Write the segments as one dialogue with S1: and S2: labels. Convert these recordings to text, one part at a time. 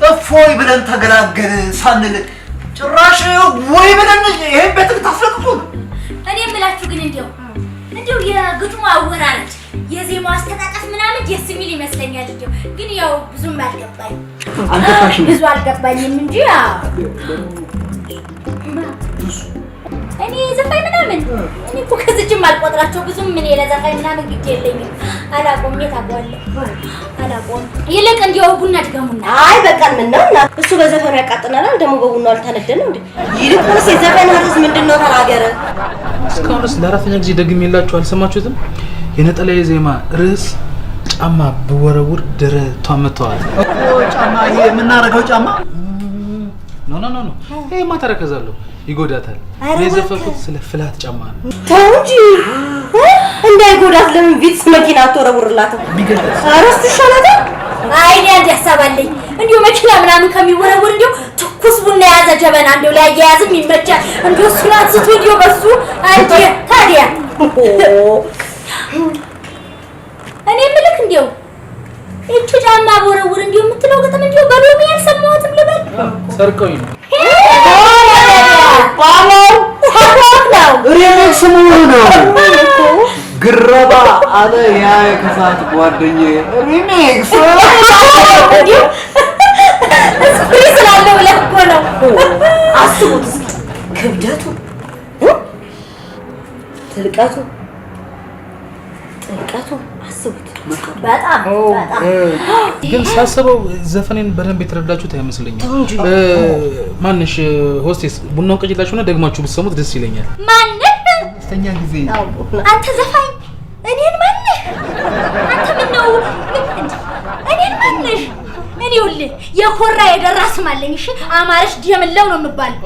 S1: እፎይ ብለን ተገላገልን ሳንል ጭራሽ ወይ ብለን ይሄን ቤት ታስለቅቁ።
S2: እኔ የምላችሁ ግን እንደው የግጥሙ አወራረድ የዜማው አስተጣጣፍ ምናምን ደስ የሚል ይመስለኛል። ግን ያው ብዙም አልገባኝ ብዙ አልገባኝም እንጂ እኔ ዘፋኝ ምናምን እኔ እኮ ከዚህም አልቆጥራቸው ብዙም ምን ለዘፋኝ ምናምን ግድ የለኝም። አላቆም የታጓለሁ አላቆም ይልቅ እንደው ቡና ድገሙና
S3: አይ በቃ ምን ነውና እሱ በዘፈኑ ያቃጥናል ደግሞ በቡናው አልተነደነም እንዴ? ይልቁንስ የዘፈን ርዕስ ምንድነው? ተናገረ።
S4: እስካሁንስ ለአራተኛ ጊዜ ደግሜላችሁ አልሰማችሁትም? የነጠላዬ ዜማ ርዕስ ጫማ ብወረውር ደረቷን መተዋት።
S1: ጫማ ይሄ የምናረገው ጫማ
S4: ኖ ይሄ ማተረከዛለሁ ይጎዳታል። የዘፈንኩት ስለ ፍላት ጫማ ነው።
S3: ተው እንጂ እንዳይጎዳት ለምን ቪትስ መኪና አትወረውርላት? አረስቱ ይሻላታል።
S2: አይ እኔ አንድ ያሳባለኝ እንዲሁ መኪና ምናምን ከሚወረውር እንዲሁ ትኩስ ቡና የያዘ ጀበና እንዲሁ ላያያዝም ይመቻል። እንዲሁ እሱን አንስቶ እንዲሁ በሱ አንዴ ታዲያ እኔ ምልክ እንዲሁ እቺ ጫማ በወረውር እንዲሁ የምትለው ግጥም እንዲሁ በሎሚ ያልሰማሁትም ልበል
S4: ሰርቀውኝ ነው
S1: ሪሚክስ ነው ግረባ አለ ያ ከሳት ጓደኛዬ ሪሚክስ
S2: ስፕሪስ ስላለው ለኮ ነው።
S3: አስቡት ክብደቱ ጥልቀቱ አስቡት። በጣም
S4: ግን ሳስበው ዘፈኔን በደንብ የተረዳችሁት አይመስለኝም። ማንሽ ሆስቴስ ቡናውን ቀጭላችሁና ደግማችሁ ብትሰሙት ደስ ይለኛል።
S2: ማንህ
S1: ስተኛ ጊዜ
S2: አንተ ዘፋኝ እኔን ማንህ አንተ ምን ነው እኔን ማንህ እኔ ይኸውልህ የኮራ የደራ ስም አለኝ። እሺ አማርሽ ደምለው ነው የምባለው።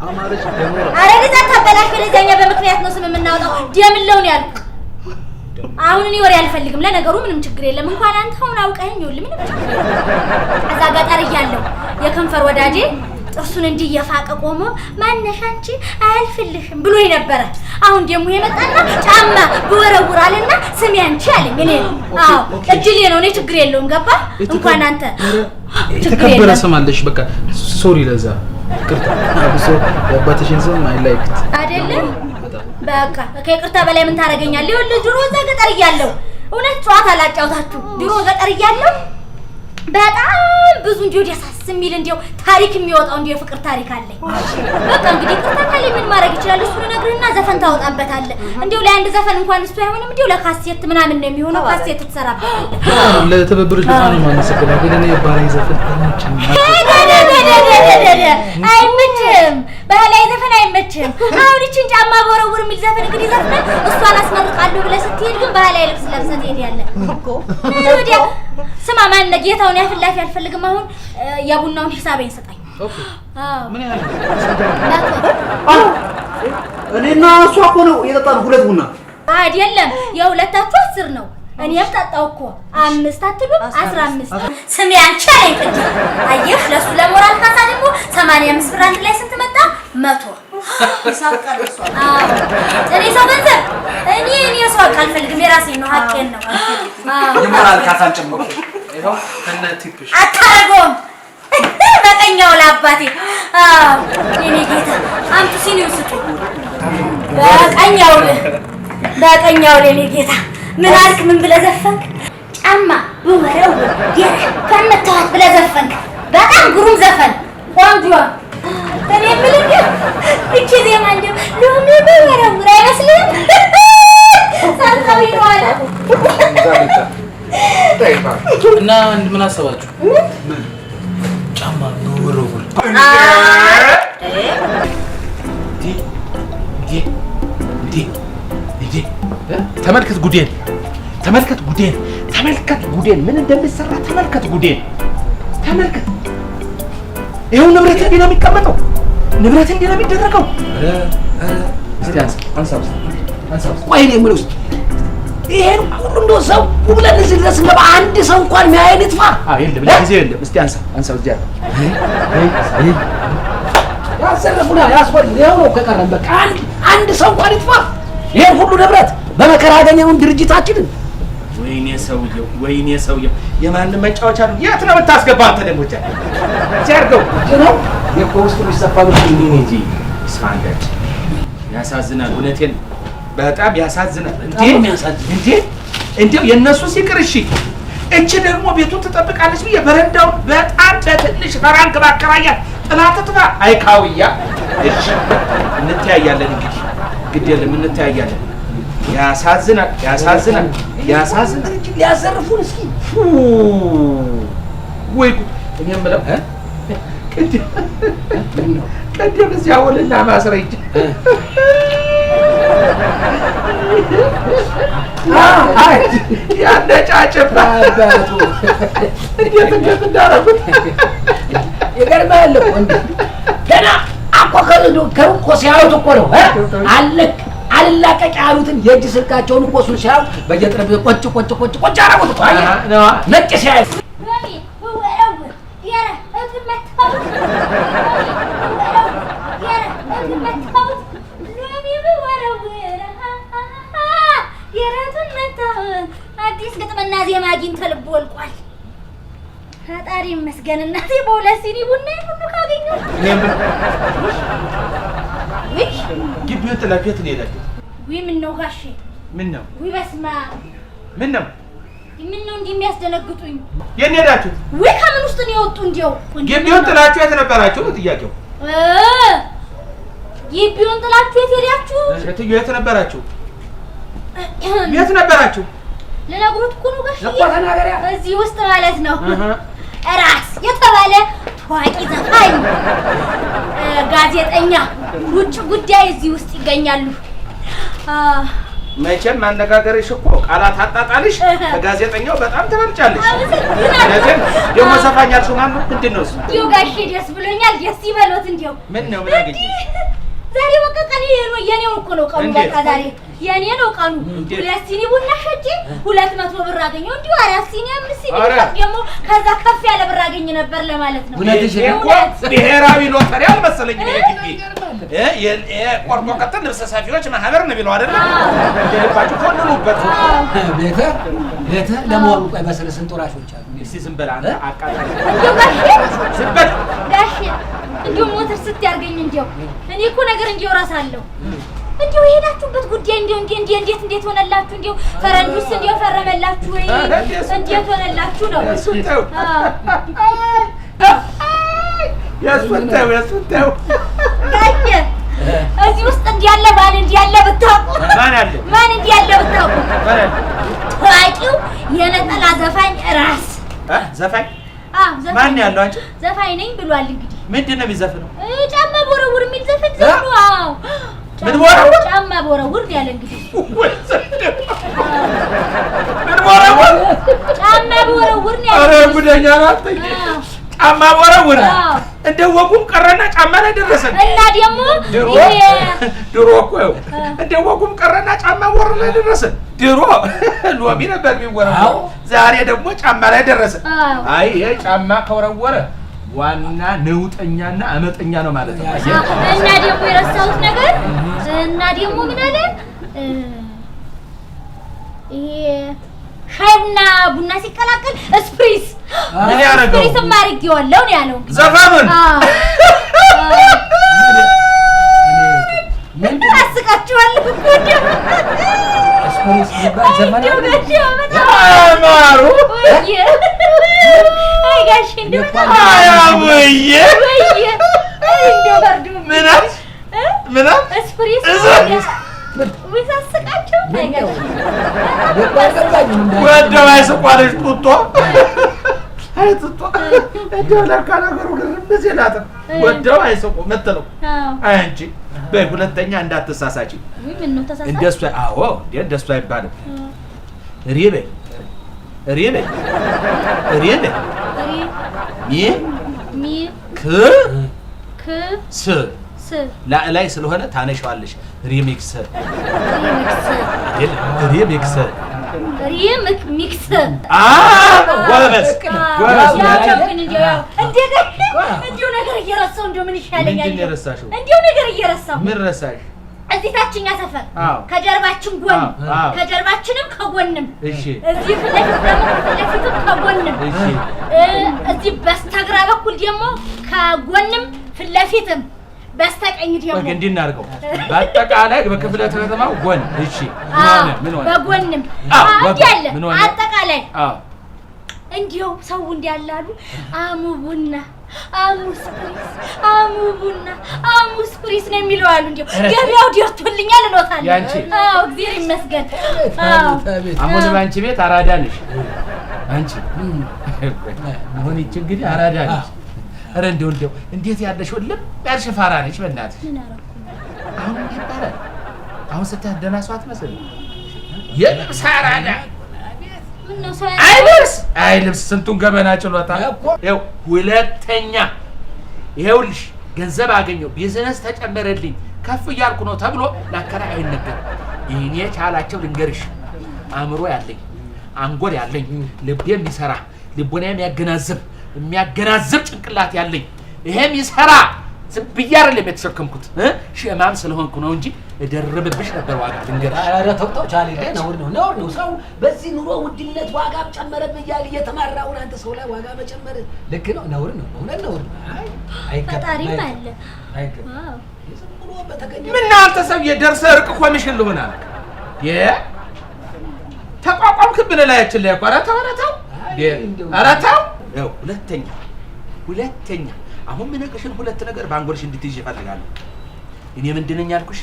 S4: አማርሽ ደምለው
S2: አረ ለዛ ታበላሽ በለዛኛ በምክንያት ነው ስም የምናወጣው። ደምለው ነው ያልኩት። አሁን እኔ ወሬ አልፈልግም። ለነገሩ ምንም ችግር የለም። እንኳን አንተ አሁን አውቀኸኝ ይኸውልህ ምንም ችግር የለም። እዛ ጋር እያለሁ የከንፈር ወዳጄ ጥርሱን እንዲህ እየፋቀ ቆሞ ማነሽ አንቺ አያልፍልሽም ብሎ ነበረ። አሁን ደግሞ የመጣና ጫማ ብወረውር አለና ስሜ አንቺ አለኝ። እኔ አዎ እጅሌ ነው። እኔ ችግር የለውም። ገባ እንኳን አንተ
S4: የተከበረ ስም አለሽ። በቃ ሶሪ ለዛ ቅርታ አብሶ ያባትሽን ስም አይ ላይክ
S2: አይደለም። በቃ ከይቅርታ በላይ ምን ታረጋኛለህ? ይኸውልህ ድሮ እዛ ገጠር እያለሁ እውነት ጨዋታ ላጫውታችሁ። ድሮ ገጠር እያለሁ በጣም ብዙ እንዲሁ ደሳስ የሚል እንዲሁ ታሪክ የሚወጣው እንዲሁ የፍቅር ታሪክ አለኝ። በቃ እንግዲህ ቅርታ ካለኝ ምን ማድረግ ይችላል? እሱን ነግርህና ዘፈን ታወጣበታለህ። እንዲሁ ለአንድ ዘፈን እንኳን እሱ አይሆንም እንዲሁ ለካሴት ምናምን ነው የሚሆነው። ካሴት ትሰራበታለህ።
S4: ለተበብሩሽ በጣም ነው የማመሰግነው። ግን እኔ ባህላዊ ዘፈን አይመችም።
S2: ባህላዊ ዘፈን አይመችም። አሁን እቺን ጫማ በወረውር የሚል ዘፈን እንግዲህ ዘፈን እሷን አስመርቃለሁ ብለህ ስትሄድ ግን ባህላዊ ልብስ ለብሰህ ትሄዳለህ እኮ። ስማ ማን ጌታውን ያፍላፊ አልፈልግም። አሁን የቡናውን ሂሳቤን ስጠኝ።
S4: ኦኬ ምን ያህል
S1: እኔና እሷ እኮ ነው የጠጣነው ሁለት ቡና
S2: አይደለም። የሁለታችሁ 10 ነው። እኔም ጠጣው እኮ 5 አትሉም 15 ስሜ አንቺ አይቀር። አየሽ ለሱ ለሞራል ካሳ ደግሞ 85 ብር አንድ ላይ ስንት መጣ? 100 ሂሳብ ቀርሷል። እኔ ሰው ገንዘብ እኔ ሰው ካልፈልግም የራሴ ነው ሀቄን ነው።
S1: የሞራል ካሳን ጨምሮ
S4: ይሄው ከነ ቲፕሽ
S2: አታረጎም በቀኛው ለአባቴ የኔ ጌታ አምጡ ሲኒው ስጡ። በቀኛው ለኔ ጌታ ምን አልክ? ምን ብለህ ዘፈንክ? ጫማ ብወረው ደረቷን መተዋት ብለህ ዘፈንክ። በጣም ግሩም ዘፈን ቆንጆ። እኔ የምልህ እቺ ዜማ እንደው ሎሚ ብወረውር አይመስልም? ሳልካዊ ነው አለ
S4: እና ምን አሰባችሁ? ጫማ ብወረውር ተመልከት ጉዴን ምን እንደሚሰራ ተመልከት ጉዴን ተመልከት። ይሄው ንብረት እንዲህ ነው የሚቀመጠው፣ ንብረት እንዲህ ነው የሚደረገው። እስቲ አንሳው ቆይ እኔ የምለው
S5: ይሄን ሁሉ እንደው ሰው ብለን እዚህ ድረስ እንገባ አንድ ሰው እንኳን የሚያየን ይጥፋ።
S1: የለም ለጊዜው የለም። እስቲ አንሳው እዚያ
S5: ያሰረፉና ያስወል ነው ከቀረን በቃ አንድ ሰው እንኳን ይጥፋ። ይሄን ሁሉ ንብረት በመከራ ያገኘውን ድርጅታችንን
S1: ወይኔ ሰውየው የማንም መጫወቻ ነው። የት ነው የምታስገባው አንተ ደግሞ ጀርገው
S5: ነው የኮስቱ ይሰፋሉ እንጂ
S1: ስማንደድ ያሳዝናል። እውነቴን በጣም ያሳዝናል። እንዴ የእነሱ ሲቅር እሺ እቺ ደግሞ ቤቱን ትጠብቃለች ብዬ በረንዳውን በጣም በትንሽ ፈራንክ ባከራያት ጥላት ትባ አይካውያ። እሺ እንተያያለን እንግዲህ ግድ የለም እንተያያለን። ያሳዝናል።
S5: ሊያዘርፉን እስኪ
S1: ወይ እኔ የምለው ቅድም እዚያ ውልና ማስረጃ ያነጫጭባቱ እንዴት እንዳደረጉት
S5: ይገርምሃል እኮ እንደ ገና ከሩቅ እኮ ሲያዩት እኮ ነው አልላቀቅ ያሉትን የእጅ ስልካቸውን እኮ እሱን ሲያዩ በየጠረጴዛው ቆጭ አደረጉት እኮ ነጭ ሲያዩ
S2: አዲስ ግጥምና ዜማ አግኝተህ ልብ ወልቋል። ፈጣሪ ይመስገን እናቴ በሁለት ሲኒ ቡና ሁሉ ካገኘሁ
S1: ግቢውን ጥላችሁ የት ነው የሄዳችሁት?
S2: ውይ ምነው ጋሼ
S1: ምነው?
S2: ውይ በስመ አብ
S1: ምነው
S2: እንዲህ የሚያስደነግጡኝ?
S1: የት ነው የሄዳችሁት?
S2: ውይ ከምን ውስጥ ነው የወጡ? እንዲያው
S1: ግቢውን ጥላችሁ የት ነበራችሁ ነው ጥያቄው።
S2: ግቢውን ጥላችሁ የት ሄዳችሁ?
S1: እትዬ የት ነበራችሁ? የት ነበራችሁ?
S2: ልነግሮት እኮ ነው ጋሼ።
S5: እኮ ተናገሪያ።
S2: እዚህ ውስጥ ማለት ነው ራስ የተባለ ታዋቂ ዘፋኝ ጋዜጠኛ ውጭ ጉዳይ እዚህ ውስጥ ይገኛሉ።
S1: መቼም ማነጋገርሽ እኮ ቃላት አጣጣልሽ ከጋዜጠኛው በጣም ትበልጫለሽ። ለምን ደግሞ ዘፋኝ አልሽው? ማን ነው? ምንድን ነው እሱ?
S2: እንዲያው ጋሼ ደስ ብሎኛል። ደስ ይበሎት። እንዲያው
S1: ምን ነው ምን አገኘሽ?
S2: ዛሬ በቃ ቀኔ የኔው እኮ ነው ቀኑ። በቃ ዛሬ የኔ ነው ቀኑ። 2 ሲኒ ቡና ሸጬ 200 ብር አገኘሁ። እንዲሁ 4 ሲኒ 5 ሲኒ ደግሞ ከዛ ከፍ ያለ ብር አገኘ ነበር ለማለት ነው።
S1: እኮ ብሔራዊ ሎተሪ አልመሰለኝም። የቆርጦ ቀጥል ልብሰ ሰፊዎች ማህበር ነው ቢለው አይደል? እንደልባችሁ ኮንኑበት።
S5: ቤተ ለመሆኑ ቆይ በስለ ስንት ወራሾች አሉ?
S1: እስቲ ዝም በል አንተ አቃጣይ።
S2: እንዲያው ጋሼ
S1: ዝም በል
S2: ጋሼ እንዲያው ሞተር ስትያርገኝ እንዲያው እኔ እኮ ነገር እንዲያው እራሳለሁ። እንዲያው የሄዳችሁበት ጉዳይ እንዴት ሆነላችሁ? እንዲያው ፈረንጁስ እንዲያው ፈረመላችሁ ወይ? እንዴት ሆነላችሁ ነው?
S1: ያስወጣው
S2: ጋሼ እዚህ ውስጥ እንዲያለ ማን ብታውቁ? ማን እንዲያለ ብታውቁ? ታዋቂው የነጠላ ዘፋኝ ራስ
S1: ዘፋኝ ማን ያለው? አንቺ
S2: ዘፋኝ ነኝ ብሏል። እንግዲህ
S1: ምንድን ነው የሚዘፍነው?
S2: ጫማ ቦረውር የሚል ዘፈን ዘፍኑ። አዎ
S1: ምን ቦረውር?
S2: ጫማ ቦረውር ያለ እንግዲህ
S1: ምን ቦረውር?
S2: ጫማ ቦረውር ነው ያለ።
S1: ኧረ ጉደኛ ናት። ጫማ ቦረውር እንደ ወጉም ቀረና ጫማ ላይ ደረሰን።
S2: እና ደግሞ
S1: ድሮ እኮ እንደ ወጉም ቀረና ጫማ ቦረ ላይ ደረሰን። ድሮ ሎሚ ነበር የሚወረወረው፣ ዛሬ ደግሞ ጫማ ላይ ደረሰ። አይ ይሄ ጫማ ከወረወረ ዋና ነውጠኛና አመጠኛ ነው ማለት ነው።
S2: እና ደግሞ የረሳሁት ነገር እና ደግሞ ምን አለ ይሄ ሻይና ቡና ሲቀላቀል ስፕሪስ
S1: ምን ያደርገው?
S2: ስፕሪስ ማርጌዋለሁ ነው ያለው
S1: ዘፋኑን።
S2: ምን ታስቃችኋለሁ እኮ እንዴ?
S5: ስፕሪስ ይባል ዘመን
S1: ማሩ
S2: አይ ጋሽ እንደው
S1: አያውዬ
S2: እንደው በርዱ
S1: ምን
S2: ስፕሪስ ወይሳስቃቸው ታይጋሽ
S1: ወደው አይስቋለሽ ጡጦ አይ ጡጦ እንደው ለካ ነገሩ ግርም ሲላት ወደው አይስቁ ምትለው አይ እንጂ በሁለተኛ እንዳትሳሳጪ።
S2: ምን ነው ተሳሳች?
S1: እንደሱ አዎ እንደሱ አይባልም። ሪቤ ሚ ስ ላይ ስለሆነ ታነሻዋለሽ። ሪሚክስ
S2: ሚክስ
S1: ጎበዝ
S2: እንዲሁ ነገር እየረሳሁ እንዲሁ ምን ይሻለኛል?
S1: ምንድን ነው የረሳሽው?
S2: እንዲሁ ነገር እየረሳሁ
S1: ምን ረሳሽ?
S2: እዚህ ታችኛ ሰፈር ከጀርባችን ጎን ከጀርባችንም ከጎንም እዚህ ፊት ለፊት ደግሞ ፊት ለፊትም ከጎንም እዚህ በስተግራ በኩል ደግሞ ከጎንም ፊት ለፊትም በስተቀኝ ደግሞ
S1: እንዲህ እናድርገው። በአጠቃላይ በክፍለ ከተማው ጎን ምን ሆነ?
S2: በጎንም እንዲህ አለ አጠቃላይ እንዲሁ ሰው እንዲያላሉ አሙ ቡና አሙ ቡና አሙ ስፕሪስ ነው የሚለው አሉ። እንዲሁ ገበያው ደርቶልኛል እሎታለሁ። አዎ እግዚአብሔር ይመስገን።
S1: አሁን ባንቺ ቤት አራዳ ነሽ አንቺ። አሁን ይቺ እንግዲህ አራዳ ነሽ። ኧረ እንደው እንዴት ያለሽ ወለም ያልሽ ፋራ ነሽ በእናትሽ። አሁን ይባላል አሁን ስታደና ሰው አትመስልም። የልብስ አራዳ አይልብስ ስንቱን ገበና ችሎታል። ይኸው ሁለተኛ ይኸውልሽ ገንዘብ አገኘው ቢዝነስ ተጨመረልኝ ከፍ እያልኩ ነው ተብሎ ለአከራይ አይነገርም። ይህኔ ቻላቸው ልንገርሽ አእምሮ ያለኝ አንጎል ያለኝ ልብ የሚሰራ ልቦና የሚያገናዝብ ጭንቅላት ያለኝ ይሄም ይሰራ ዝም ብዬ አይደለም የተሸከምኩት ሸማም ስለሆንኩ ነው እንጂ እደርብብሽ ነበር ዋጋ ልንገርሽ።
S5: ኧረ ተው ቻሌ ነውር ነው። ሰው በዚህ ኑሮ ውድነት ዋጋ ጨመረብህ እያለ እየተማራውን አንተ ሰው ላይ ዋጋ መጨመር ልክ ነው? ነውር ነው። እውነት ነውር ነው።
S2: ፈጣሪም አለ
S5: አይገባም።
S1: ምን አንተ ሰውዬ ደርሰህ እርቅ ኮሚሽን ልሆን አልክ? ተቋቋምክብን ላያችን ላይ እኮ ኧረ ተው ሁለተኛ አሁን ምንቅሽን ሁለት ነገር ባንጎልሽ እንድትይዥ እፈልጋለሁ። እኔ ምንድነኝ አልኩሽ?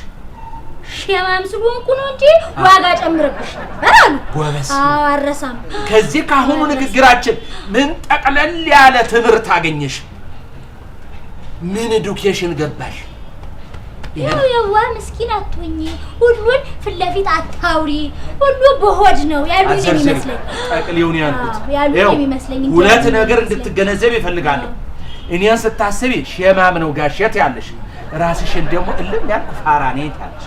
S2: ሸማም ስለሆንኩ ነው እንጂ ዋጋ ጨምርብሽ አሉ።
S1: ጎበዝ
S2: አረሳም።
S1: ከዚህ ካሁኑ ንግግራችን ምን ጠቅለል ያለ ትምህርት አገኘሽ? ምን ኤዱኬሽን ገባሽ?
S2: የዋ ምስኪን አትሁኚ። ሁሉን ፊት ለፊት አታውሪ። ሁሉ በሆድ ነው ያሉኝ የሚመስለኝ።
S1: ጠቅሊውን ያልኩት
S2: ያሉኝ የሚመስለኝ
S1: ሁለት ነገር እንድትገነዘብ ይፈልጋለሁ። እኔን ስታስቢ ሸማም ነው ጋሸት ያለሽ፣ ራስሽን ደግሞ እልም ያልኩ ፋራ ነኝ ታለሽ።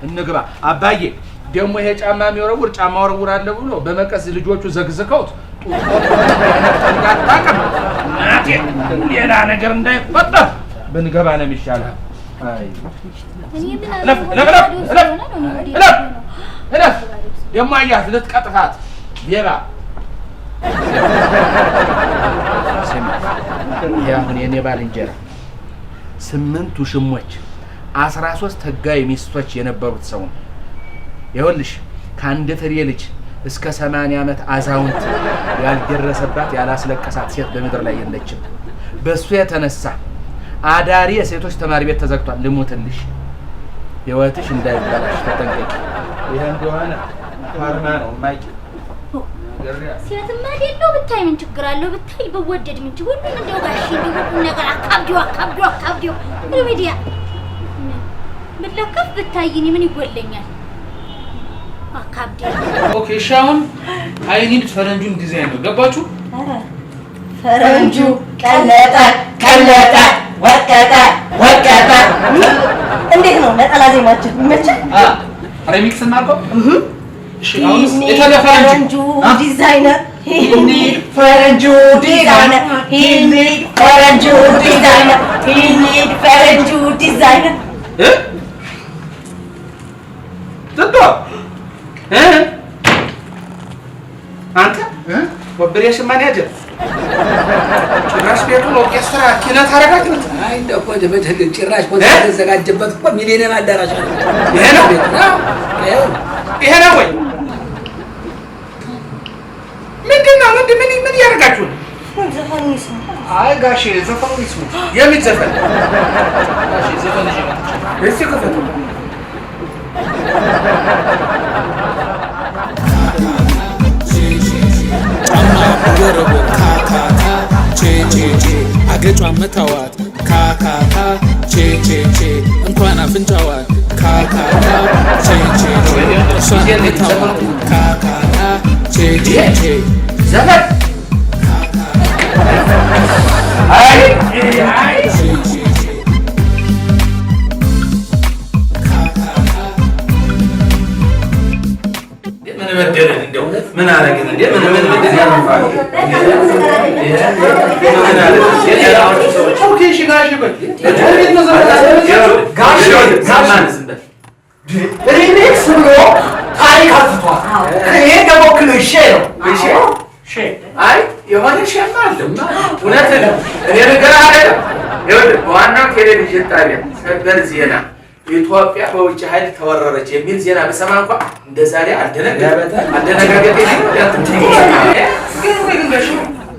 S1: እንግባ አባዬ። ደግሞ ይሄ ጫማ የሚወረውር ጫማ ወረውራለ ብሎ በመቀስ ልጆቹ ዘግዝከውት እንዳታቀም እናቴ ሌላ ነገር እንዳይፈጠር ብንገባ ነው የሚሻለው። አይ እለፍ ደግሞ አያት ልትቀጥፋት ሌባ ያሁን የኔ ባልንጀራ 8 ውሽሞች 13 ህጋዊ ሚስቶች የነበሩት ሰው ነው። ይኸውልሽ ከአንድ ፍሬ ልጅ እስከ 80 ዓመት አዛውንት ያልደረሰባት ያላስለቀሳት ሴት በምድር ላይ የለችም። በሱ የተነሳ አዳሪ የሴቶች ተማሪ ቤት ተዘግቷል። ልሙትልሽ ህይወትሽ እንዳይበላሽ ተጠንቀቂ። ይሄ እንደሆነ ፋርማ ነው ማይቂ
S2: ሲያትማ አይደለው ብታይ ምን ችግር አለው? ብታይ በወደድ ምን ችግር ሁሉን እንደው ጋሽ ሁሉ ነገር አካብዲው ሚዲያ ምለከፍ ብታይኝ ምን ይጎለኛል? አካብዲው
S4: ኦኬ። ሻውን አይኒድ ፈረንጁን ዲዛይን ነው ገባችሁ?
S3: ፈረንጁ ቀለጠ ወቀጠ እንዴት ነው ነጠላ ዜማችን ይመችል?
S4: ሪሚክስ እናድርገው።
S3: ፈረንጁ ዲዛይነር ፈረንጁ ዲዛይነር
S1: ጥጦ አንተ ወብሬሽን ማኔጀር ጭራሽ ቤቱን ኦርኬስትራ ኪነት አደረጋችሁ?
S5: አይ እንደው እኮ ጭራሽ ኮንሰርት ተዘጋጀበት እኮ ሚሊኒየም አዳራሽ ነው።
S1: ይሄ ነው ወይ? ምንድን ነው? ምን እያደረጋችሁ ነው?
S3: ዘፈኑ ይስሙ።
S1: አይ ጋሼ ዘፈኑ ይስሙ። የምን ዘፈን? ጋሼ ዘፈን ይችላል። እሺ ከፈቱ
S6: ወረቦ ካካካ ቼቼቼ አገጯን መታዋት ካካካ ቼቼቼ እንኳን አፍንጫዋት ካካካ ቼቼቼ እሷን መታዋት ካካካ ቼቼቼ
S1: ዘፈን አይ አይ የሆነ ሸማ አለ እውነት ነው። እኔ ነገር አይደለም ይኸውልህ በዋናው ቴሌቪዥን ጣቢያ ሰበር ዜና ኢትዮጵያ በውጭ ኃይል ተወረረች የሚል ዜና በሰማ እንኳን እንደ ዛሬ አልደነጋገጤ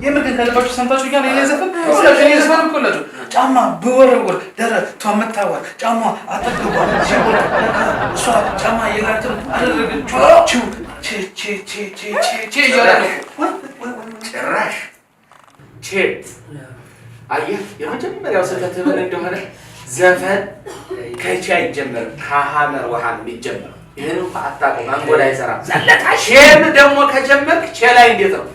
S4: የምር ከልባችሁ ሰምታችሁ ጋር የኔ ዘፈን ስለዚህ የኔ ዘፈን እኮ ነው። ጫማ በወረወር ደረቷ መታወር ጫማ አጠገቧ ሲወር እሷ ጫማ የላትን አደረገችው ቼ
S1: ጭራሽ ቼ አየህ የመጀመሪያው ስህተት ምን እንደሆነ ዘፈን ከቼ አይጀመርም ከሐመር ውሃ ነው የሚጀመረው። ይሄን እንኳን አታውቅም አንጎላ አይሰራም ዘለታ ሼም ደግሞ ከጀመርክ ቼ ላይ እንዴት ነው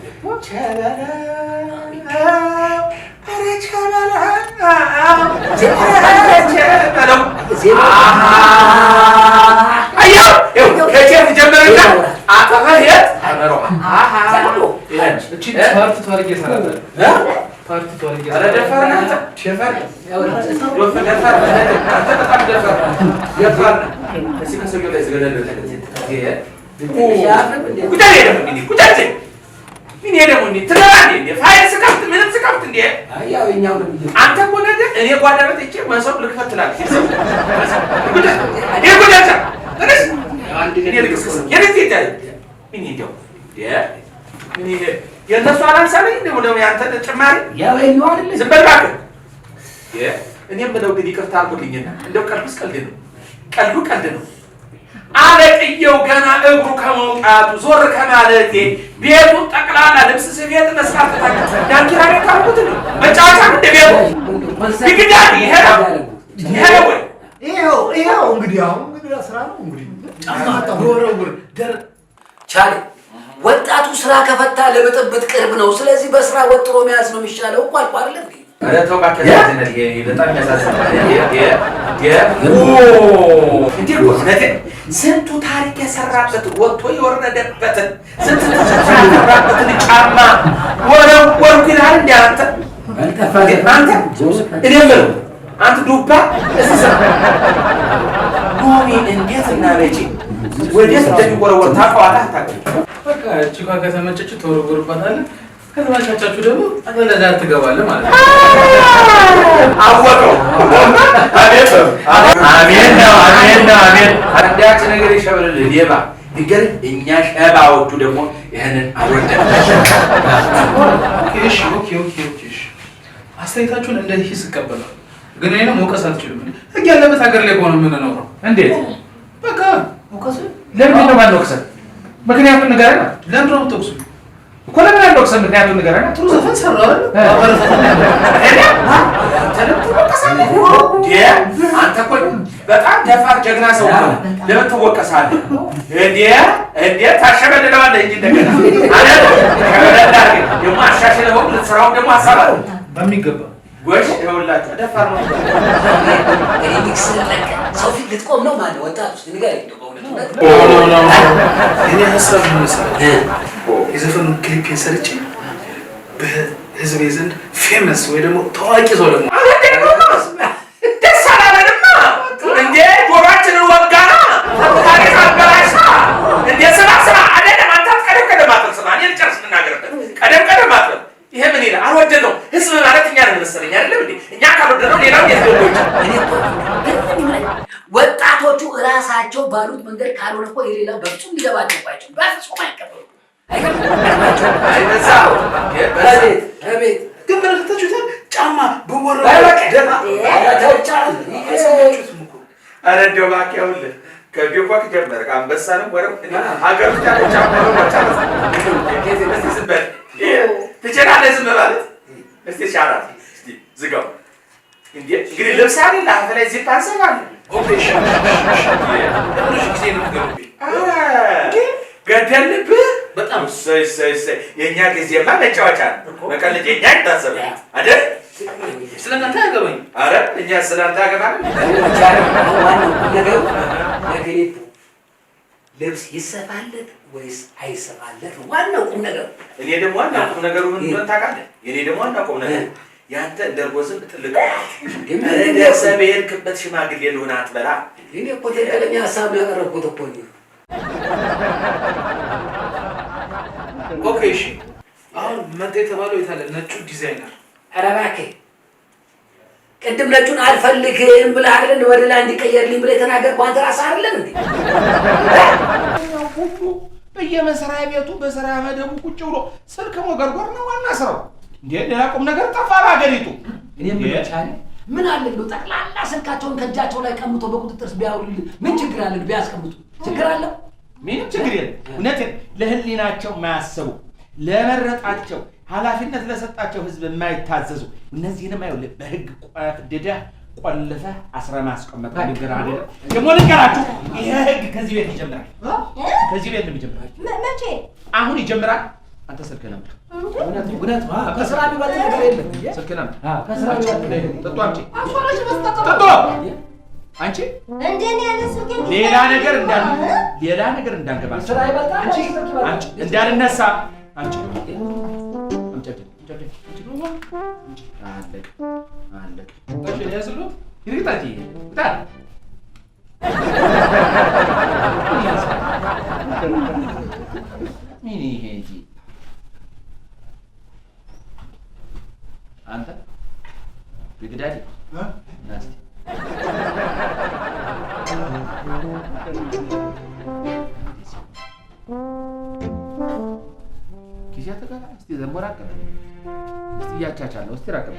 S1: ምን ደግሞ እንዴ ትራራንዴ እንዴ ፋይል ስከፍት ምንም ስከፍት እንዴ
S5: ያው የኛው ነው
S1: አንተ እኮ ነገር እኔ ጓዳበት እቺ መሰብ ልከፍትላል ይጉዳታ እነስ አንድ እኔ ልከፍት የት ይታል ምን ይደው ምን ይሄ የነሱ አላንሳለኝ እንደው ነው ያንተ ጭማሪ
S5: ያው የኛው አይደል
S1: ዝም በል እባክህ እኔም ብለው ግን ይቅርታ አድርጉልኝና እንደው ቀልዱስ ቀልድ ነው ቀልድ ነው አለቅየው ገና እግሩ ከመውጣቱ ዞር ከማለቴ ቤቱን ጠቅላላ ልብስ ስፌት መስራት ተታከለ ዳንኪራ ያካሩት ነው መጫወቻ እንደ ቤቱ ይግዳል ይሄ ወይ
S7: ይሄው እንግዲህ ስራ ነው እንግዲህ ጫማ ወረውር ደር
S5: ቻለ ወጣቱ ስራ ከፈታ ለብጥብጥ ቅርብ ነው። ስለዚህ በስራ ወጥሮ መያዝ ነው የሚሻለው እኮ አልኩ አይደል እንዴ?
S1: አረ ተው ባከዛ ዘነድ ይሄ በጣም ያሳዝናል። ስንቱ ታሪክ የሰራበት ወጥቶ የወረደበትን ስንቱ ተሰራበትን ጫማ ወረወርኩ ይላል እንዴ አንተ እኔ የምለው አንተ ዱባ እስሰ ኖሚ እንዴት እና መቼ ወዴት እንደሚወረወር ታውቀዋለህ አታውቅም?
S4: በቃ እቺ ከተመቸች ተወረወርባታለህ ከተመቻቻችሁ ደግሞ አጠለዛ ትገባለህ ማለት ነው።
S1: አወቀው አሜን ነው አንዳች ነገር ይሸብርልህ ሌባ ይገር እኛ ሸባዎቹ ደግሞ ይሄንን አልወደድም።
S4: ኦኬ አስተያየታችሁን እንደ ሂስ እቀበላለሁ፣ ግን እኔንም መውቀስ አትችሉም። ህግ ያለበት ሀገር ላይ ሆነ የምንኖረው
S1: እንዴት
S4: በቃ
S1: ወቀስ ለምን ነው ማንወቅሰን? ምክንያቱም ንገረና
S4: ለምን ነው ተወቅሱ
S1: እኮ ለምን አንወቅሰን? ምክንያቱም ንገረና
S4: ጥሩ ዘፈን ሰራው
S1: አንተ እኮ በጣም ደፋር ጀግና ሰው ነው። ለምን ትወቀሳለህ? እንዴ ታሸበልለዋለህ እንጂ እንደገና ደግሞ አሻሽለው ልትሰራው ደግሞ አሳባው
S4: በሚገባ
S1: ጎሽ ይኸውላችሁ ደፋር ነው።
S5: ኤዲክስ ለቀ ሰው ፊት ልትቆም ነው ማለት ወጣቱ ንገረኝ ነው በእውነት
S4: እኔ ሀሳብ ምን መሰለህ የዘፈኑን ክሊፕ ሰርቼ በህዝብ ዘንድ ፌመስ ወይ ደግሞ ታዋቂ ሰው ደግሞ
S1: ደስ አላለንማ እንዴ ጆሮአችንን ወጋና ታሪክ አበላሽታ እንዴ ስራ አይደለም አንተ ቀደም አትስማ እኔ ልጨርስ ልናገርበት ቀደም አትበል ይሄ ምን ይላል አልወደድነው ህዝብ ማለት እኛ ነን መሰለኝ አይደለም እንዴ እኛ ካልወደድነው ሌላው የትዶች
S5: ወጣቶቹ እራሳቸው ባሉት መንገድ ካልሆነ እኮ የሌላው በፍጹም ሊገባቸው አይችልም። በፍጹም አይቀበሉ
S1: አይበዛው
S5: ቤት
S4: ግን በረከታችሁታል ጫማ በወረ
S1: ኧረ እንደው እባክህ ይኸውልህ ከቢኮክ ጀመርክ አንበሳንም ወረው ሀገር ውስጥ ያለ ጫማ ነው መጫወት እስቲ ዝም በል ትችላለህ ዝም ማለት እስቲ ሻራት እስቲ ዝጋው እንዴ እንግዲህ ልብስ አይደል አፈ ላይ ዚፕ አንሰባለህ
S4: ኦኬ ጊዜ ነው
S1: ገደልብህ
S4: በጣም
S1: ሰይ የኛ ጊዜማ መጫወቻ ነው በቀልድ የኛ ይታሰብ አይደል
S4: ስለናንተ ያገባኝ
S1: አረ እኛ ስለናንተ ያገባን
S5: ልብስ ይሰፋለት ወይስ አይሰፋለት ዋናው ቁም ነገር።
S1: እኔ ደግሞ ዋናው ቁም ነገሩ ምን እንደሆነ ታውቃለህ? የኔ ደግሞ ዋናው ቁም ነገር ያንተ እንደርጎዝም ትልቅ እንደ ሰበየልክበት ሽማግሌ ልሆን አትበላ።
S5: እኔ እኮ ትክክለኛ ሀሳብ ነው ያቀረብኩት እኮ
S4: ኦኬ እሺ መጣ የተባለው የታለ ነጩ ዲዛይነር?
S5: ኧረ እባክህ ቅድም ነጩን አልፈልግም ብለህ አይደል ወደ ላይ እንዲቀየርልኝ ብለህ የተናገርከው አንተ ራስህ አይደለም እንዴ?
S1: በየመስሪያ ቤቱ በስራ መደቡ ቁጭ ብሎ ስልክ መጎርጎር ነው ዋና ስራው። እንዴ ሌላ ቁም ነገር ጠፋ በአገሪቱ።
S5: እኔ ምን ቻለ ምን አለ እንደው ጠቅላላ ስልካቸውን ከእጃቸው ላይ ቀምቶ በቁጥጥር ቢያውሉልኝ ምን ችግር አለ? ቢያስቀምጡ ችግር አለ?
S1: ምንም ችግር የለም። እውነቴን ለህሊናቸው የማያስቡ ለመረጣቸው ኃላፊነት ለሰጣቸው ህዝብ የማይታዘዙ እነዚህንም አይወል በህግ ቆፍደዳ ቆልፈህ አስረ ማስቀመጥ ነገር አይደለም። ደግሞ ልንገራችሁ ይሄ ህግ ከዚህ ቤት ይጀምራል። ከዚህ ቤት ነው የሚጀምራል።
S3: መቼ?
S1: አሁን ይጀምራል። አንተ ስልክ ነምጥ
S5: እውነት ከስራ ቢባል ነገር የለም።
S1: ስልክ ነምጥ
S5: ከስራ ቢባል
S1: ጠጡ አምጪ ጠጡ አንቺ
S3: እንደኔ ያለ ስልክ
S1: ሌላ ነገር እንዳንገባ
S5: ስራ ይበልጣል።
S1: አንቺ እንዳልነሳ አንቺ አለቅ ያስሉት ይርግጣጂ ይታል ምን ይሄ እንጂ አንተ ቢግዳዲ ናስቲ ኪሻ ተጋራ እስቲ ዘንቦራ አቀበ እስቲ ያቻቻለሁ እስቲ ራቀበ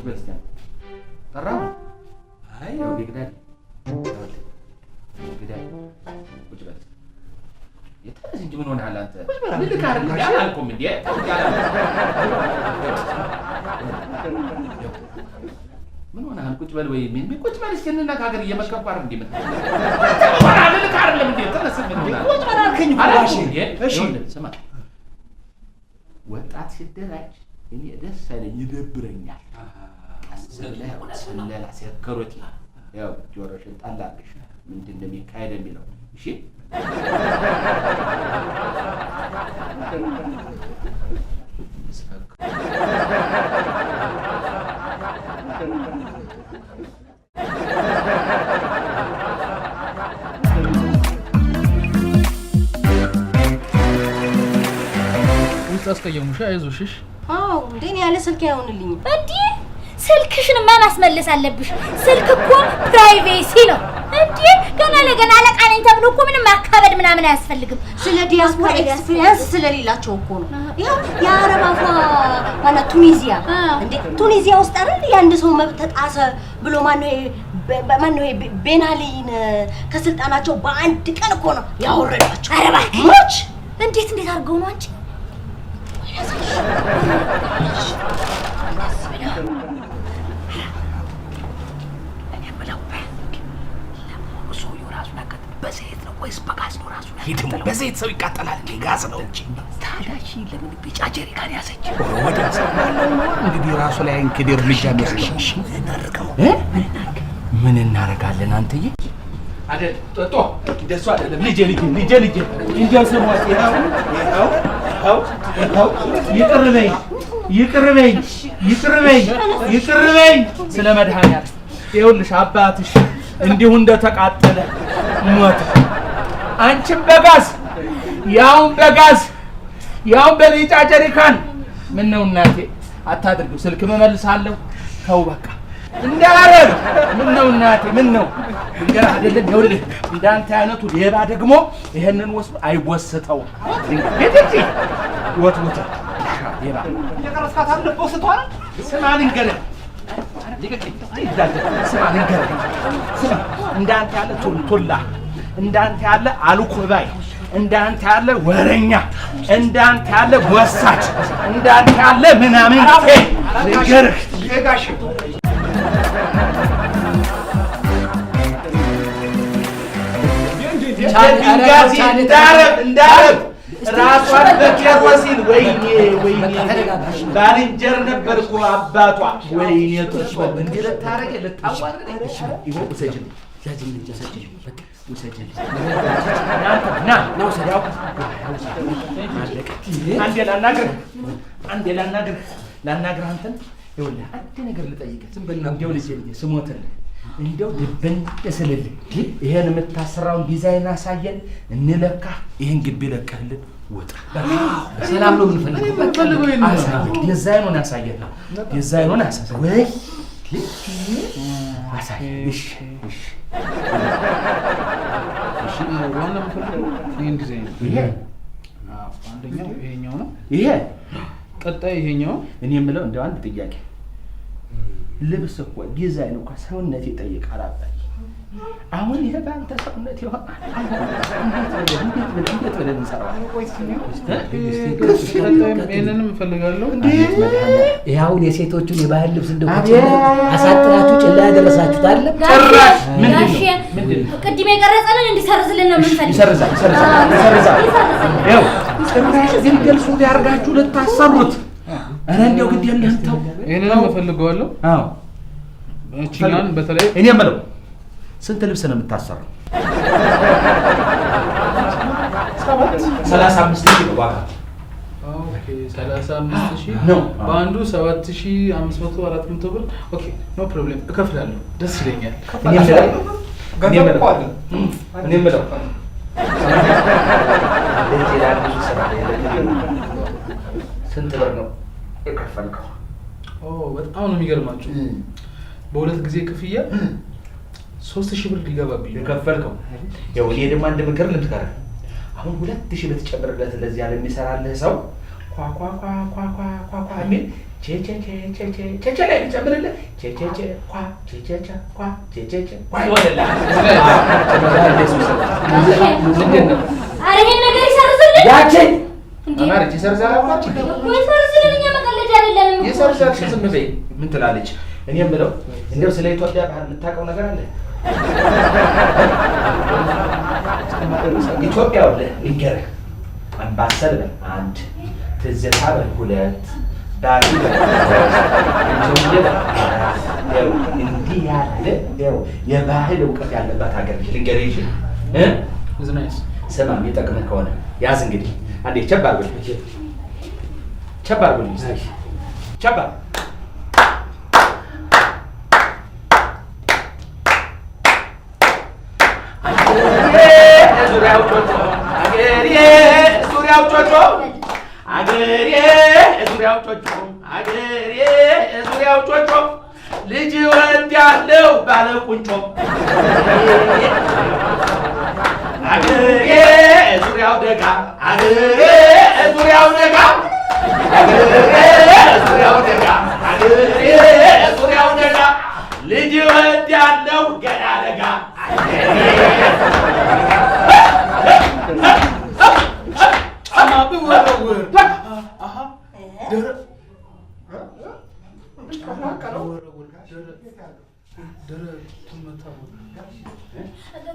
S1: በስቲያን ጠራው አይ ነው ቢግዳዲ ቢግዳዲ ቁጭ በል የተነስ እንጂ ምን ሆነሃል አንተ? ልክ አይደል አላልኩም እንዴ? ምን ሆነሃል? ቁጭ በል ወይ ምን ቁጭ በል እስኪ እንነጋገር እየመከባር እንዴ ምን ወራ ልክ አይደለም እንዴ? ተነስ ምን ቁጭ በል አልከኝ ባሽ እሺ ስማ ወጣት ሲደራጅ እኔ ደስ አይለኝ ይደብረኛል። ስለላ ሲያከሮት ያው ጆሮሽን ጣላልሽ ምንድን ነው የሚካሄድ የሚለው እሺ
S6: አስቀየሙሽ? አይዞሽ።
S3: አዎ እንደኔ ያለ ስልክ አይሆንልኝም።
S2: እንዴ ስልክሽንማ ማስመለስ አለብሽ። ስልክ እኮ ፕራይቬሲ ነው። እንዴ ገና ለገና አለቃ ነኝ ተብሎ እኮ ምንም ማካበድ ምናምን አያስፈልግም።
S3: ስለ ዲያስፖራ ኤክስፒሪየንስ ስለሌላቸው እኮ ነው። ይሄው የአረባቷ ማለት ቱኒዚያ እንዴ ቱኒዚያ ውስጥ አይደል የአንድ ሰው መብት ተጣሰ ብሎ ማነው ቤናሊን ከስልጣናቸው በአንድ ቀን እኮ ነው ያወረዳቸው።
S2: ኧረ እባክሽ እንዴት አድርገው ነው አንቺ?
S5: በዘይት ነው ወይስ በጋዝ ነው? ራሱ
S1: ይሄ በዘይት ሰው ይቃጠላል እንዴ? ጋዝ ነው እንጂ።
S5: ታዲያ ለምን ቢጫ ጀሪካን ያዘች?
S1: ወዲያ ሰማለው እንግዲህ ራሱ ላይ እንግዲህ እርምጃ ምን እናደርጋለን? አንተዬ አይደል ጦጦ ደሱ አይደለም ልጄ እንዴው ሰሞት ይቅርበኝ ስለ መድኃኒዓለም ይኸውልሽ አባትሽ እንዲሁ እንደተቃጠለ ሞተ። አንቺም በጋዝ ያው በቢጫ ጀሪካን ምን ነው እናቴ አታድርጊው። ስልክ መመልሳለሁ ተው በቃ እንዳላረግ ምን ነው እናቴ ምን ነው እንገራ አይደለም። ይኸውልህ እንዳንተ አይነቱ ሌባ ደግሞ ይሄንን ወስዶ አይወስተው እንግዲህ ወጥወጣ ሌባ የቀረስካት አለ ወስተዋል። ስማ ልንገርህ ስማ እንዳንተ ያለ ቶልቶላ እንዳንተ ያለ አልኮባይ እንዳንተ ያለ ወረኛ እንዳንተ ያለ ወሳች እንዳንተ ያለ ምናምን ልንገርህ ጋሽ እንዳረብ ራሷን በኬሮሲን ወይኔ ባልንጀር ነበር እኮ አባቷ። ወይኔ ጥርሷ እንዲህ ልታረግ ልታዋርድ ይኸው ውሰጅልኝ ውሰጅልኝ አንዴ ላናግርህ አንተን ይኸውልህ አንድ ነገር ልጠይቅህ። ዝም በልና እንደው ልጄ ስሞትልህ እንደው ድብን ስልልህ ይሄን የምታሰራውን ዲዛይን አሳየን እንለካ። ይሄን ግቢ ለቀህልን ውጣ።
S5: ሰላም ነው የምንፈልገው።
S1: ዲዛይኑን ያሳየና ዲዛይኑን ያሳየ ወይ አሳይ። እሺ
S4: ዋና የምፈልገው ይሄን ዲዛይን ይሄ አንደኛው ይሄኛው ነው።
S1: ይሄ
S4: ቀጣይ ይሄኛው።
S1: እኔ የምለው እንደው አንድ ጥያቄ ልብስ እኮ ዲዛይን እኮ ሰውነት ይጠይቃል። አባይ አሁን ይሄ ባንተ ሰውነት ይሆናል። እንዴት ብለን እንሰራዋለን?
S4: ይሄንንም እፈልጋለሁ።
S5: ይሄውን የሴቶቹን የባህል ልብስ እንደው አሳጥራችሁ ጭላ ያደረሳችሁት አለ።
S1: ጭራሽ
S2: ምንድነው ቅድም የቀረጸልን እንዲሰርዝልን ነው የምንፈልገው።
S1: ይሰርዛል። ይኸው ጭራሽ ግልገል ሱሪ አድርጋችሁ ልታሰሩት። ኧረ እንደው ግድ የለህም ተው።
S4: ይሄንንም እፈልገዋለሁ።
S1: አዎ
S4: እቺኛን በተለይ
S1: እኔ የምለው ስንት ልብስ ነው የምታሰራው? 35,000 ነው ዋጋ።
S4: ኦኬ 35,000
S1: ነው
S4: በአንዱ 7,500 400 ብር። ኦኬ ኖ ፕሮብሌም እከፍላለሁ። ደስ ይለኛል።
S1: እኔ የምለው ስንት ብር ነው የከፈልከው?
S4: በጣም ነው የሚገርማችሁ። በሁለት ጊዜ ክፍያ 3,000 ብር ሊገባብኝ
S1: የከፈልከው። ያው እኔ ደግሞ አንድ ምክር ልምከርህ። አሁን 2,000 ብትጨምርለት ለዚህ ያለ የሚሰራልህ ሰው ኳ የሚል ቼ ላይ ቢጨምርልህ ቼ ኳ ይሆንልሃል።
S2: ኧረ ይሄን ነገር ይሰርዝልን።
S1: ያችን አማርጭ ይሰርዛል።
S2: ይሰርዝልን። እኛ መቀለጃ አይደለንም።
S1: ይሰርዛል። ዝም በይ። ምን ትላለች? እኔ የምለው እንደው ስለ ኢትዮጵያ ባህል የምታውቀው ነገር አለ? ኢትዮጵያ ወለ ልንገርህ፣ አምባሰል በል 1፣ ትዝታ በል 2፣ ዳሪ በል 3፣ እንዲህ ያለ የባህል እውቀት ያለባት ሀገር ልንገርህ። ስማ የሚጠቅምህ ከሆነ ያዝ። እንግዲህ አንዴ ቸብ አድርጎልኝ ቸብ ዙሪያው ጮጮ ልጅ ወንድ ያለው ባለ ቁንጮ አገሬ ዙሪያው ደጋ አገሬ ዙሪያው ደጋ ልጅ ወንድ ያለው ገና ደጋ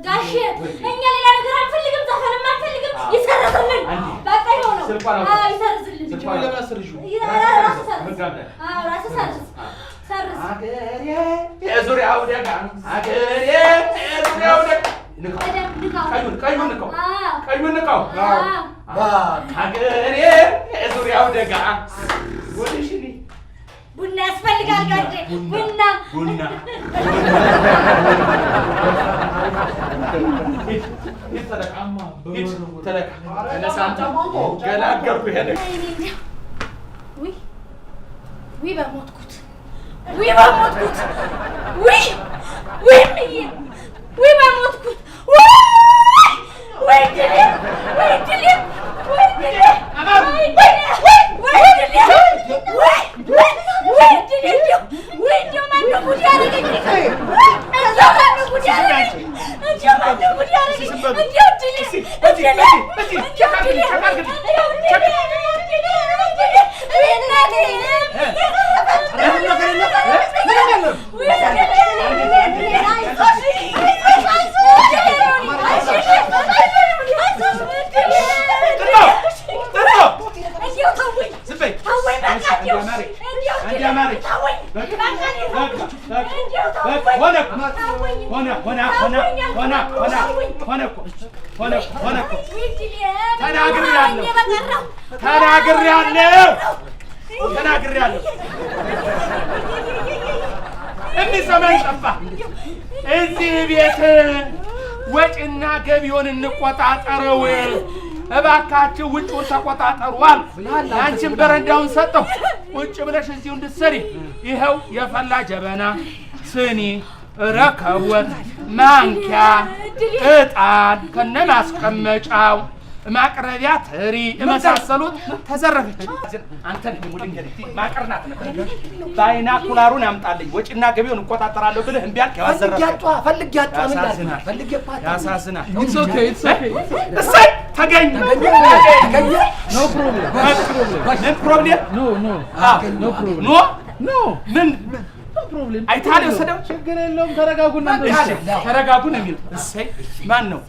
S2: ጋሼ እኛ ሌላ ነገር አንፈልግም፣ ዘፈንም አንፈልግም። ይሰርዝልን። በቃ ይኸው ነው። ይሰርዝልን። ራስህ ሰርዝ።
S1: አገሬ የዙሪያው ደጋ አገሬ የዙሪያው ደጋ ቀዩን ንቀው አገሬ የዙሪያው ደጋ
S2: ቡና ያስፈልጋል ጋሼ። ቡና በሞትኩት ተናግሬያለሁ። የሚሰማኝ ጠፋ። እዚህ ቤት ወጪና ገቢውን እንቆጣጠረው።
S1: እባካችሁ ውጭውን ተቆጣጠሩ አሉ። አንቺን በረንዳውን ሰጠው ውጭ ብለሽ እዚሁ እንድትሰሪ። ይኸው የፈላ ጀበና፣ ስኒ፣ ረከቦት፣ ማንኪያ፣ ዕጣን ከነማስቀመጫው ማቅረቢያ ትሪ የመሳሰሉት ተዘረፈች። አንተ ነህ ሙድንገሪ ማቀርናት ነበር። ባይናኩላሩን ያምጣልኝ ወጪና ገቢውን እቆጣጠራለሁ ብለህ እምቢ አልክ።
S5: ፈልጊያቷ
S1: ያሳዝናል። እሰይ ተገኘ።
S6: ኖ ፕሮብሌም ምን
S1: ፕሮብሌም አይታለ ወሰደው።
S6: ችግር የለውም ተረጋጉና
S1: ተረጋጉ ነው የሚለው። እሰይ ማን ነው?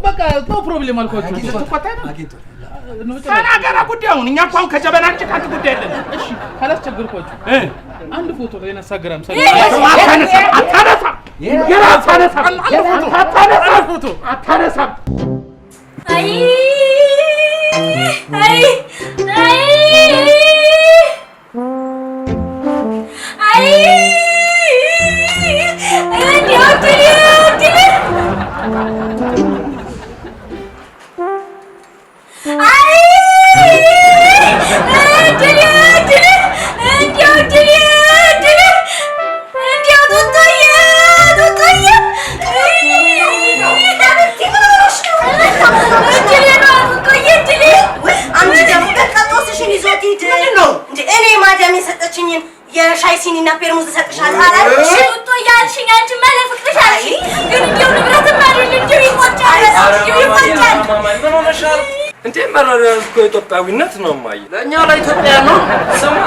S6: በቃ ኖ ፕሮብሌም አልኳችሁ።
S1: ተናገራ ጉዳዩን። እኛ እንኳን ከጀበናችን ካንተ ጉዳይ የለንም።
S6: እሺ ካላስቸገርኳችሁ አንድ ፎቶ ላይ ኢንስታግራም አታነሳም።
S2: አይ
S3: የሻይ ሲኒና ፔርሙዝ ሰጥሻለሁ አላልሽ?
S2: ጡጦ ያልሽኝ አንቺ ማለት ፍቅርሽ አልሽኝ። ግን እንዴው ንብረትም አይደል እንዴ ይቆጫል።
S8: ምን ሆነሻል እንዴ? መረዳት እኮ ኢትዮጵያዊነት ነው ማይ። ለኛ ለኢትዮጵያ ነው። ስማ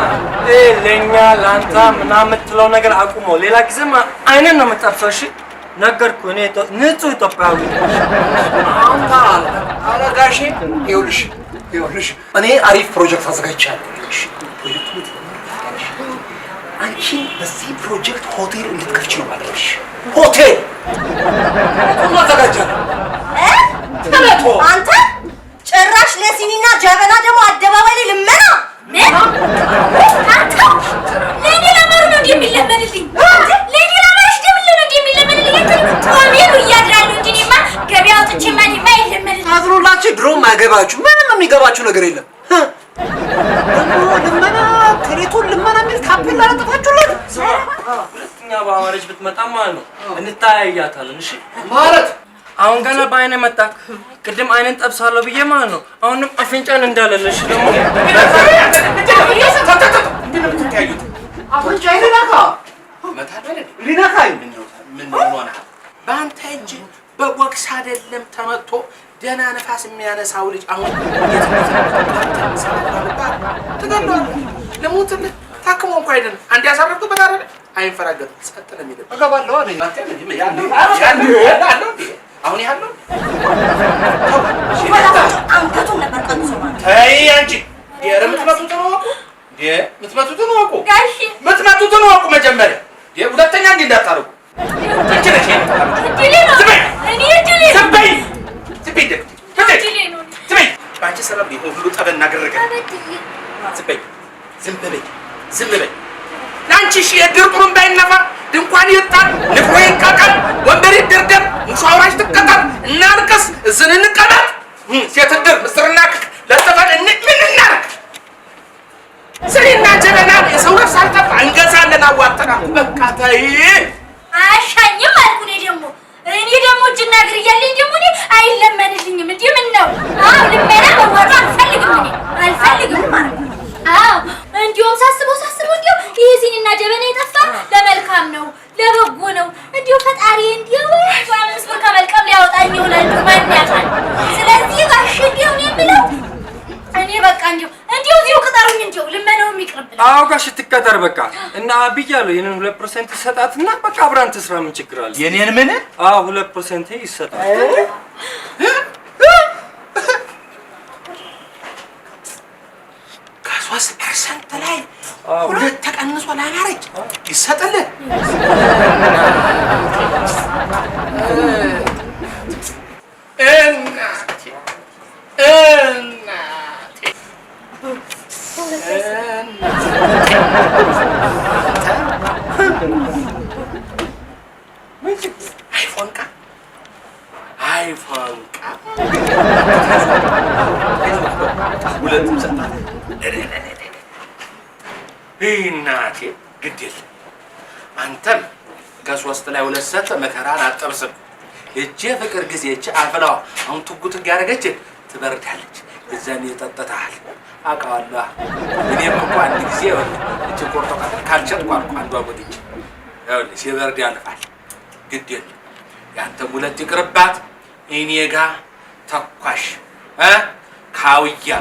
S8: ለኛ ላንተ ምናምን የምትለው ነገር አቁሞ ሌላ ጊዜማ አይነን ነው የምጠብሰው። እሺ ነገርኩ። እኔ ንጹህ ኢትዮጵያዊ አንተ አረጋሽ። ይኸውልሽ እኔ አሪፍ ፕሮጀክት አዘጋጅቻለሁ። እሺ አንቺ በዚህ ፕሮጀክት ሆቴል እንድትከፍቺ ነው ማለትሽ። ሆቴል ተዘጋጃለሁ።
S3: አንተ ጭራሽ ለሲኒና ጀበና ደግሞ አደባባይ ላይ ልመና
S2: አንተ ለኔ ለማሩ ነው እንደሚለመንልኝ ለኔ ለማርሽ ደምለ ነው እንደሚለመንልኝ ተዋሚሉ እያድራሉ እንጂ እኔማ ገበያ ወጥቼ ማንማ ይለመንልኝ።
S8: አዝሩላችሁ ድሮም አገባችሁ ምንም የሚገባችሁ ነገር የለም። ልመና ቴሌቶን ልመና የሚል ካፔላ ለጥፋችሁለት። ሁለተኛ በአማርኛ ብትመጣ ማለት ነው እንታያያታለን። እሺ ማለት አሁን ገና በአይነ መጣክ። ቅድም አይነን ጠብሳለሁ ብዬ ማለት ነው። አሁንም አፍንጫን እንዳለለሽ ደግሞ
S1: አፍንጫዬን ነካ ሊነካኝ ምን ሆነ? በአንተ እጅ በቦክስ አይደለም ተመቶ ደህና ነፋስ የሚያነሳው ልጅ አሁን ትገለዋለህ። ልሙትልህ ታክሞ እንኳ አይደለም አንድ ያሳረፍኩበት አይደለ አይንፈራገጥም። ጸጥ ነው የሚለው እገባለሁ አለኝ። አሁን ያለው
S3: አንገቱን ነበር ቀንሶ ማለት
S1: ተይ አንቺ የምትመቱትን ወቁ የምትመቱትን ወቁ
S2: ጋሺ
S1: የምትመቱትን ወቁ መጀመሪያ ሁለተኛ እንዲህ እንዳታረጉ። አንቺ ነሽ ባንቺ ሰበብ ነው ሁሉ ጠበና ገረገ። ዝም በይ ለአንቺ ሺ የድር ቁሩምባ ይነፋ ድንኳን ይጣል ንፍሮ ይቃቃል ወንበር ይደርደር ሙሾ አውራጅ ትቀጣል እናልቀስ እዝን እንቀጣል ሴት ድር ምስርና ለተፈል ምን እናርግ? ስሪና ጀበና የሰው ነፍስ አልጠፋ እንገዛለን አዋጥና በቃ ተይ
S2: አሻኝም አልኩ። እኔ ደግሞ እጅና እግር እያለኝ ደግሞ እኔ አይለመንልኝም። እንዴ ምን ነው? አዎ ልመና መዋጡ አልፈልግም ማለት ነው። አዎ እንዲሁም ሳስበው እንዲሁ ይሄ ሲኒና ጀበና የጠፋ ለመልካም ነው ለበጎ ነው። እንዲሁ ፈጣሪ እንዲሁ አምስት ብር ከመልቀም ሊያወጣኝ ይሆናል ማን ያውቃል። ስለዚህ ጋሽ እንዲሁ ነው የሚለው እኔ በቃ እንዲሁ እዚሁ ቅጠሩኝ እንዲሁ ልመናው የሚቀርብ።
S8: አዎ ጋሽ ትቀጠር በቃ እና ብያለሁ። የኔን 2% ይሰጣትና በቃ አብራን ትስራ። ምን ችግር አለ?
S1: የኔን ምን?
S8: አዎ 2% ይሰጣል።
S1: ከ3% ላይ 2 ተቀንሶ ላማረች ይሰጥልህ። አይፎንቃ ሁለቱም ሰጣት። እናቴ ግድ የለም አንተም ከ3 ላይ 2 ሰጥተህ መከራን አጠብስም። እጄ ፍቅር ጊዜ እጄ አፍላዋ አሁን ትጉት ያደረገች ትበርዳለች። እዛኔ ጠጥተሃል አውቃለሁ። እኔም እኮ አንድ ጊዜ እጄ ቆርጦ ካልቸት ቋንቋ አንዷ ወዲች ይኸውልህ ሲበርድ ያልፋል። ግድ የለም ያንተም 2 ይቅርባት። እኔ ጋ ተኳሽ ካውያ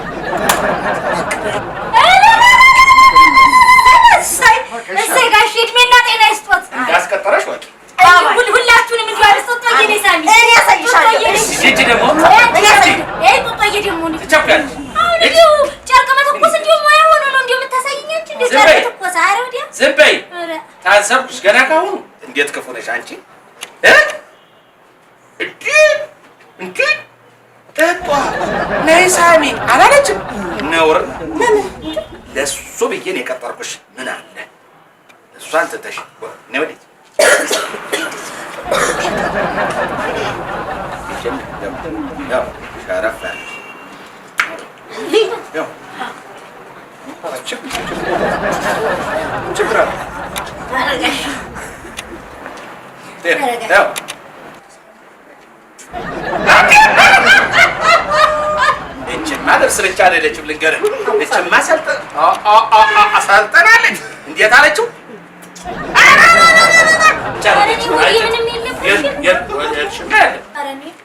S2: እሰይ ጋሼ እድሜና ጤና ይስጦት።
S1: እንዳስቀጠረሽ ወቂ
S2: ሁላችሁንም እንዲሁ አልስጦት። እኔ ሳሚ
S3: እኔ ያሳይሻለሁ።
S1: እሺ ደግሞ
S2: ጡጦዬ ደግሞ
S1: ትቸኩያለሽ።
S2: እንዲሁ ጨርቅ መተኮስ እንዲሁ ሙያ ሆኖ ነው እንዲሁ የምታሳይኝ አንቺ። እንዲሁ ጨርቅ መተኮስ ኧረ ወዲያ
S1: ዝም በይ። ታዘብኩሽ ገና ካሁኑ። እንዴት ክፉ ነሽ አንቺ እንዴ ጠጧ ነይ ሳሚ አላለችም? ነውር ለእሱ ብዬ ነው የቀጠርኩሽ። ምን አለ እሷን ትተሽ ነይ ወዴት ሸረፍ እችማ ልብስ ብቻ አይደለችም ልንገርህ። እችማ አሰልጠናለች። እንዴት አለችው?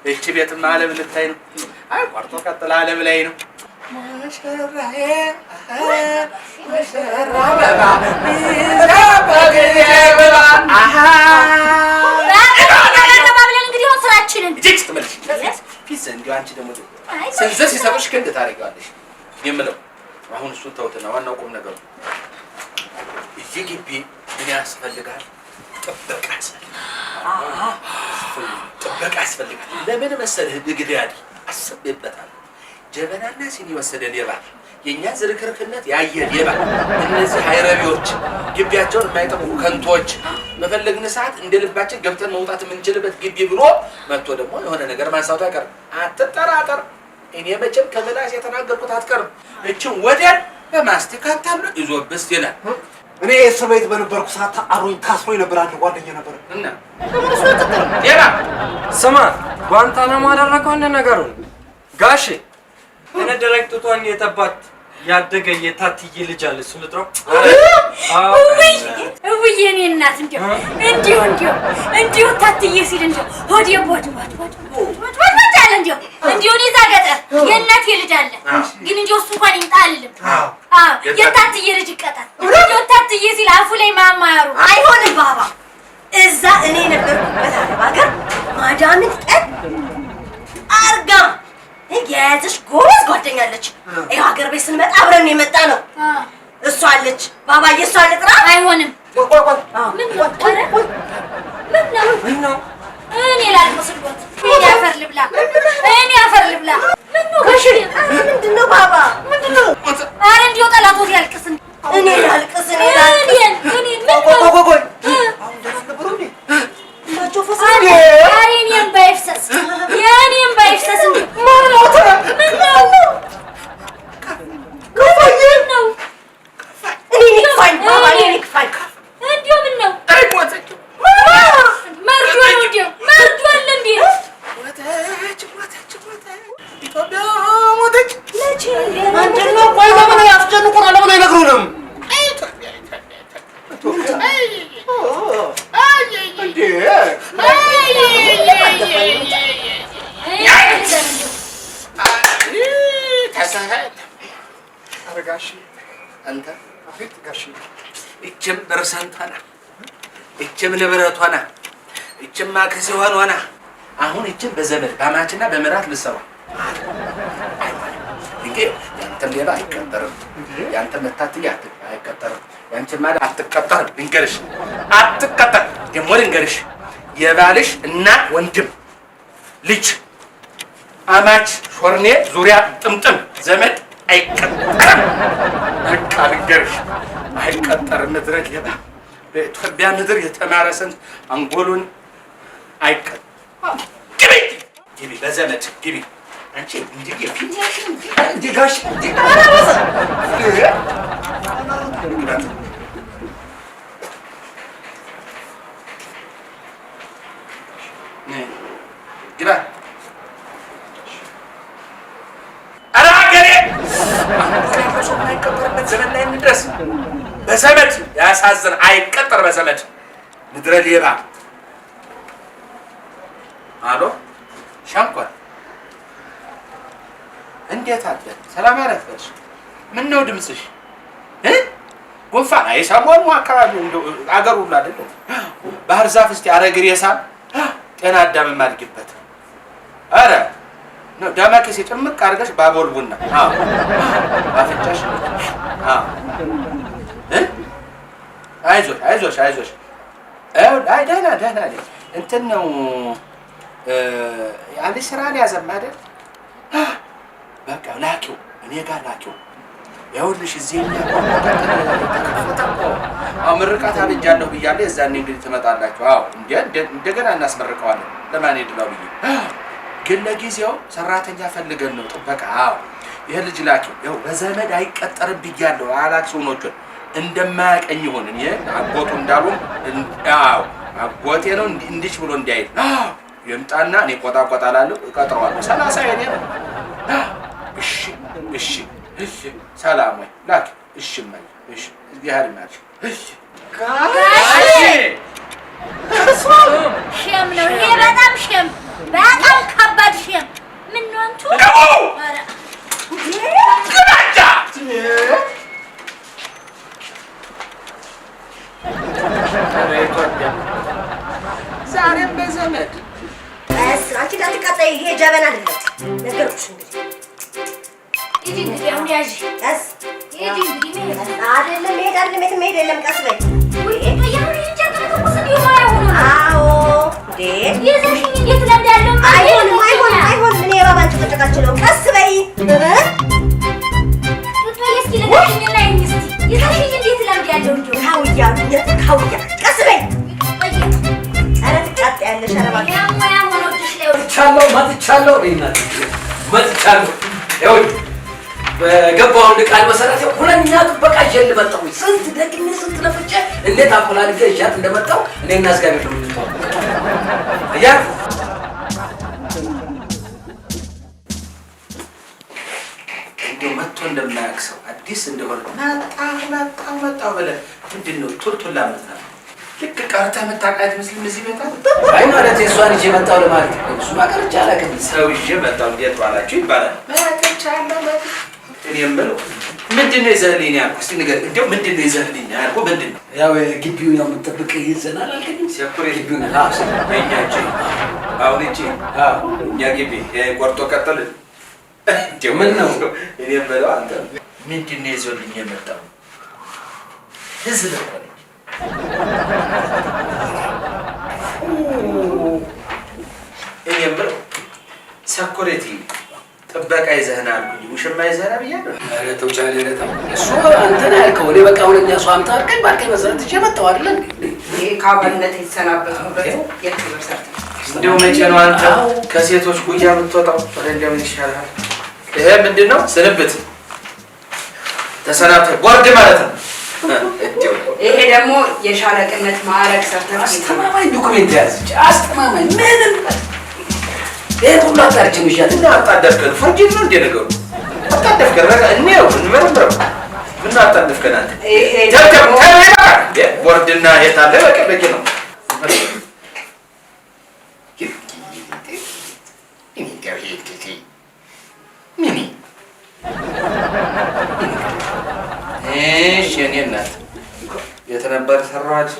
S1: እች ቤትማ አለም ልታይ ነው። አይ ቆርጦ ቀጥላ አለም ላይ ነው። አንቺ ደግሞ ስንዘር ሲሰብርሽ ክንድ ታደርጊዋለሽ የምለው አሁን እሱን ተውትና ዋናው ቁም ነገሩ እዚህ ግቢ ምን ያስፈልጋል? ጥበቃ ያስፈልጋል። ጥበቃ ያስፈልጋል። ለምን መሰለህ? ንግዳዲ አስቤበታል። ጀበናና ሲኒ ወሰደ ሌባ፣ የእኛ ዝርክርክነት ያየ ሌባ፣ እነዚህ አይረቢዎች ግቢያቸውን የማይጠብቁ ከንቶች በፈለግን ሰዓት እንደ ልባችን ገብተን መውጣት የምንችልበት ግቢ ብሎ መጥቶ ደግሞ የሆነ ነገር ማንሳቱ አይቀርም። አትጠራጠር። እኔ መቼም ከምላስ የተናገርኩት አትቀርም። እችን ወዲያን በማስቲካ ታብሎ ይዞብስ ይላል።
S7: እኔ እስር ቤት በነበርኩ ሰዓት አብሮኝ ታስሮ ነበር። አንድ ጓደኛ ነበር
S1: እና ሌባ
S8: ስማ ጓንታናሞ አደረገው እንደ ነገሩ ጋሼ እኔ ዳይሬክት ቷን የተባት ያደገ የታትዬ ልጅ አለ። እሱ ልጥራው
S2: ውይ የኔ እናት እንዲሁ ታትዬ ሲል እንዲሁ ሆዴ ቦድ አለ። እንዲሁ እኔ እዛ ገጠር የእናቴ ልጅ አለ። ግን እንዲሁ እሱ እንኳን ይምጣ አልልም። የታትዬ ልጅ ይቀጣል። እንዲሁ ታትዬ ሲል አፉ ላይ ማማሩ
S3: አይሆንም ባባ። እዛ እኔ ነበርኩበት አረብ ሀገር ማዳምት ቀን አርጋ የያዘሽ ጎበዝ ጓደኛ አለች። ይኸው ሀገር ቤት ስንመጣ አብረን የመጣ ነው። እሷ አለች ባባዬ፣ እሷ ልጥራ።
S2: አይሆንም። ምን ነው እኔ ላልመስልበት እኔ አፈር ልብላ። ምን ነው ጋሽ?
S3: ምንድን ነው ባባ? ምንድን ነው?
S2: ኧረ እንዲሁ ጠላቶት ያልቅስ።
S3: እኔ ላልቅስ።
S2: የእኔም ባይፍሰስ
S1: አንተ እችም በርሳንታና እችም ንብረቷና እችም ማክሲዋኗና አሁን እችም በዘመድ ባማችና በመራት ልሰዋ እንዴ ያንተም ሌባ አይቀጠርም። ያንተ መታትያ አይቀጠርም። ያንቺ ማለት አትቀጠርም። ልንገርሽ አትቀጠር። ደግሞ ልንገርሽ የባልሽ እና ወንድም ልጅ አማች ሾርኔ ዙሪያ ጥምጥም ዘመድ አይቀጠርም። በቃ ልንገርሽ አይቀጠርም። ምድረ ሌባ በኢትዮጵያ ምድር የተማረ ስንት አንጎሉን አይቀጠርም። ግቢ በዘመድ ግቢ አንቺ እንዴ ፊኛሽን እንዴ ጋሽ እንዴ አራበሰ ግራ አራገሬ ሰው አይቀጠርበት ዘመን ላይ እንድረስ በዘመድ ያሳዝን አይቀጠር በዘመድ ምድረ ሌባ አሎ ሻንቆል እንዴት አለ ሰላም ያረፈሽ ምን ነው ድምጽሽ ጉንፋን አይሰሞኑ አካባቢው እንደው አገሩ ሁሉ አይደለም ባህር ዛፍ እስቲ አረግር የሳም ጤና አዳም ማድግበት አረ ነው ዳማከሴ ጭምቅ አድርገሽ ባቦል ቡና አዎ አፍንጫሽ አዎ አይዞሽ አይ ደህና እንትን ነው አንድ ስራ ላይ ያዘም አይደል በቃ ላኪው እኔ ጋር ላኪው ያውልሽ እዚህ ምርቃት አብጃለሁ ብያለሁ የዛኔ እንግዲህ ትመጣላችሁ አዎ እንደገና እናስመርቀዋለን ለማን ይድላው ብዬ ግን ለጊዜው ሰራተኛ ፈልገን ነው ጥበቃ አዎ ይሄ ልጅ ላኪው ያው በዘመድ አይቀጠርም ብያለሁ አላክሱኖቹን እንደማያቀኝ ይሆን እኔ አጎቱ እንዳሉም አዎ አጎቴ ነው እንዲች ብሎ እንዲያይል አዎ ይምጣና እኔ ቆጣቆጣላለሁ እቀጥረዋለሁ 30 የኔ ነው እሺ ሰላም ወይ ላክ እሺ ማይ እሺ ቢሃር ማች እሺ
S2: ሸም ነው ይሄ በጣም ከባድ ሸም ምን ነው አንቱ ኧረ
S1: ግባጃ ዛሬም በዘመድ
S3: አንቺ እንዳትቃጠይ ይሄ ጀበና አይደለም ነገርኩሽ እንግዲህ
S2: ይሄ እንግዲህ አሁን ያዥ ይሄ እንግዲህ አይደለም
S3: መሄድ የለም ቀስ በይ
S2: ወይ ያው እንጀራ ተቆሰ ይሆናል
S3: አዎ እንዴ
S2: የዘሽኝ እንዴት ለምድ ያለው
S3: አይሆን እኔ ባባንቺ ተጨቃጭለው ቀስ በይ
S2: እስኪ ለታሽኝ ላይ እንስቲ የዘሽኝ እንዴት ለምድ ያለው እንጂ
S3: ካውያ ቀስ በይ ኧረ ትቃጠያለሽ ኧረ እባክሽ
S2: ያሞያ ሆኖልሽ ላይ
S5: መጥቻለሁ ይኸው በገባውን ቃል መሰረት ሁለኛ ጥበቃ ይዤ መጣሁ ስንት ደግሜ ስንት ለፍቼ እንዴት አቆላልጌ ይዣት እንደመጣሁ እኔና አስጋቢ ነው እያልኩ
S1: እንደው መጥቶ እንደማያውቅ ሰው አዲስ እንደሆነ መጣሁ ብለህ ምንድን ነው ቱልቱላ መጥናት ልክ ቀርተህ የምታውቃት መስልም እዚህ መጣ
S5: አይ ማለት የእሷን ይዤ መጣሁ ለማለት እሱ ማቀርቻ አላውቅም
S1: ሰው ይዤ መጣሁ እንዴት ባላችሁ ይባላል እኔ የምለው ምንድን ነው ይዘህልኝ ያልኩህ እስኪ ንገረኝ እንደው ምንድን ነው ይዘህልኝ ያልኩህ ምንድን ነው
S5: ያው ግቢውን ያው የምጠብቅ ይዘናል አልከኝ
S1: ሲያኩሬ ግቢውን የእኛ እጅ አሁን እጅ እኛ ግቢ ቆርጦ ቀጠል እንደው ምን ነው እኔ የምለው አንተ ምንድን ነው ይዘህልኝ የመጣው ህዝብ እኮ ነኝ እኔ የምለው ሰኩሪቲ ጥበቃ ይዘህና አልኩኝ ውሽማ ይዘህና ብያለሁ
S5: ኧረ ተው ቻሌ ረታ እሱ አንተን ያልከው እኔ በቃ ሁለኛ እሱ አምጣ አልከኝ ባልከኝ መሰረት ይዤ መጣሁ አይደል እንዴ
S9: ይሄ ከአባልነት የተሰናበትኩበት የክብር ሰርተፍኬት
S1: እንደው መቼ ነው አንተ ከሴቶች ጉያ የምትወጣው ወደ እንደምን ይሻላል ይሄ ምንድን ነው ስንብት ተሰናብተህ ቦርድ ማለት ነው
S9: ይሄ ደግሞ የሻለቅነት ማዕረግ ሰርተፍኬት
S5: አስተማማኝ ዶክሜንት ያዝች አስተማማኝ ምንም ይሄ ሁሉ አጣርቼ ምሻት
S1: እና አጣደፍከን ፈርጅን ነው እንደ ነገሩ አጣደፍከን ረጋ እኔው እንመረምረው ምን አጣደፍከን አንተ
S9: ይሄ
S1: ደብደብ ተረጋ ቦርድና የታለ በቀበቂ ነው እሺ እኔ እናት የተነበር ሰራች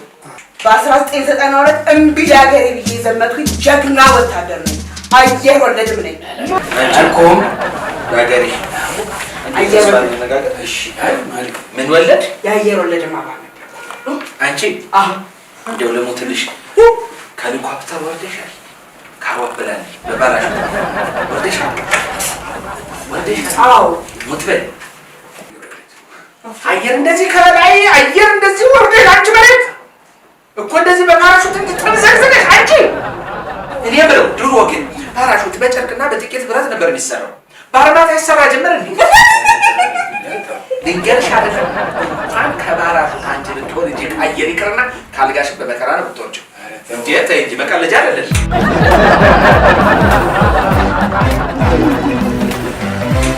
S9: በ1992 እምቢ ሀገሬ ብዬ ዘመትኩኝ ጀግና ወታደር ነኝ አየር ወለድም ነኝ
S1: አልቆም ሀገሬ
S9: አየር
S1: እሺ ምን ወለድ
S9: የአየር ወለድም አባል ነበር
S1: አንቺ እንደው ለሞትልሽ ከሄሊኮፕተር ወርደሻል ከአውሮፕላን በባራሽ ወርደሻል
S9: አዎ
S1: ሞት በል አየር እንደዚህ ከላይ አየር እንደዚህ ወርደሽ አንቺ መሬት እኮ እንደዚህ በፓራሹት እንድትመዘግዘሽ አንቺ እኔ ብለው ድሮ ግን ፓራሹት በጨርቅና በጥቂት ብረት ነበር የሚሰራው። በአርማታ ይሰራ ጀመር እንዴ? ድንገርሽ አይደለም እንኳን ከባራሹት አንቺ ብትሆን እንጂ አየር ይቅርና ካልጋሽን በመከራ ነው ብትወርጂው። እንዴ ተይ እንጂ መቀለጃ አይደለሽ።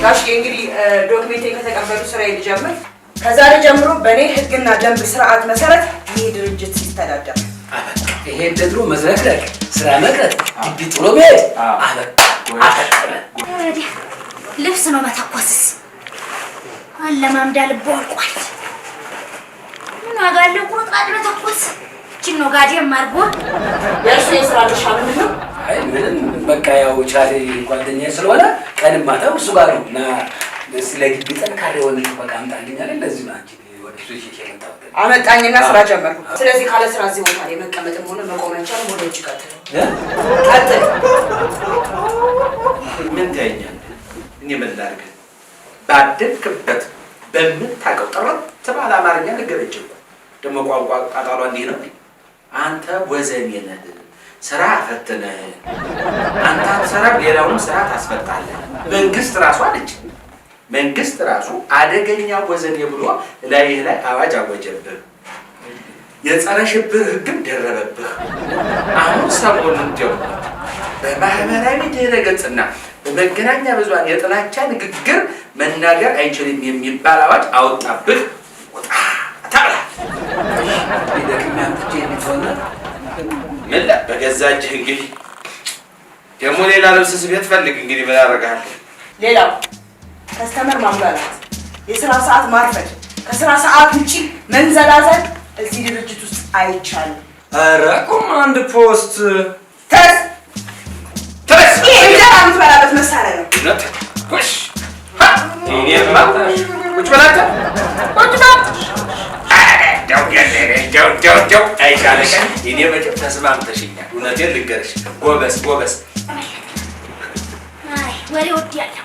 S9: ጋሽ እንግዲህ ዶክሜንቴን ከተቀበሉ ስራዬ ልጀምር። ከዛሬ ጀምሮ በእኔ ህግና ደንብ ስርዓት መሰረት ይህ ድርጅት ይተዳደራል።
S5: ይሄ እንደ ድሮ መዝረክረክ፣ ስራ መቅረት፣ ግቢ ጥሎ መሄድ አበቃ።
S2: ልብስ ነው መተኮስስ አለማምዳ ልቦ አልቋል። ምን ዋጋ አለው ቁርጣጭ መተኮስ? እችን ነው ጋዴም አድርጎ
S9: የእርሱ የስራ ድርሻ ምንድን ነው?
S5: አይ ምንም በቃ ያው ቻሌ ጓደኛዬ ስለሆነ ቀንም ማታም እሱ ጋር ነው እና ስለ ግቢ ጠንካራ የሆነ በቃ አምጣልኛል። እንደዚህ ነው አንቺ ወደ እሱ ይሄ የመጣሁት
S9: አመጣኝና ስራ ጀመርኩ። ስለዚህ ካለ ስራ እዚህ ቦታ ላይ መቀመጥም ሆነ መቆም አይቻልም። ወደ ውጭ ቀጥል።
S1: ምን ታየኛለህ? እኔ ምን ላድርግ? ባደግክበት በምታውቀው ጥርት ባለ አማርኛ ንገረኝ። ደግሞ ቋንቋ ቃጣሏ እንዲህ ነው። አንተ ወዘኔ ነህ፣ ስራ ፈትነህ አንተ አትሰራም፣ ሌላውንም ስራ ታስፈታለህ። መንግስት ራሱ አለች፣ መንግስት ራሱ አደገኛ ወዘኔ ብሎ ላይህ ላይ አዋጅ አወጀብህ። የጸረ ሽብር ህግም ደረበብህ። አሁን ሰሞኑን እንዲያው በማህበራዊ ድረ ገጽና በመገናኛ ብዙሃን የጥላቻ ንግግር መናገር አይችልም የሚባል አዋጅ አወጣብህ። ወጣ ታላ
S5: ይደክም ያምጥቼ የሚሆነ
S1: ምን በገዛ እጅህ እንግዲህ ደግሞ ሌላ ልብስ ስቤት ፈልግ። እንግዲህ ምን አደርጋለሁ?
S9: ሌላው ከስተመር ማጉላላት፣ የስራ ሰዓት ማርፈድ፣ ከስራ ሰዓት ውጪ መንዘላዘል እዚህ ድርጅት ውስጥ አይቻልም።
S8: ኧረ ኮማንድ ፖስት
S9: ተስ ይሄ እንጀራ የምትበላበት መሳሪያ ነው።
S1: ቁሽ እኔማ ቁጭ በላተ ቁጭ ጃው አይሻለሽ? እኔ መቼም ተስማምተሽኛል። እውነቴን ልንገርሽ፣ ጎበዝ ጎበዝ።
S2: አይ ወሬ ወዲያለሁ።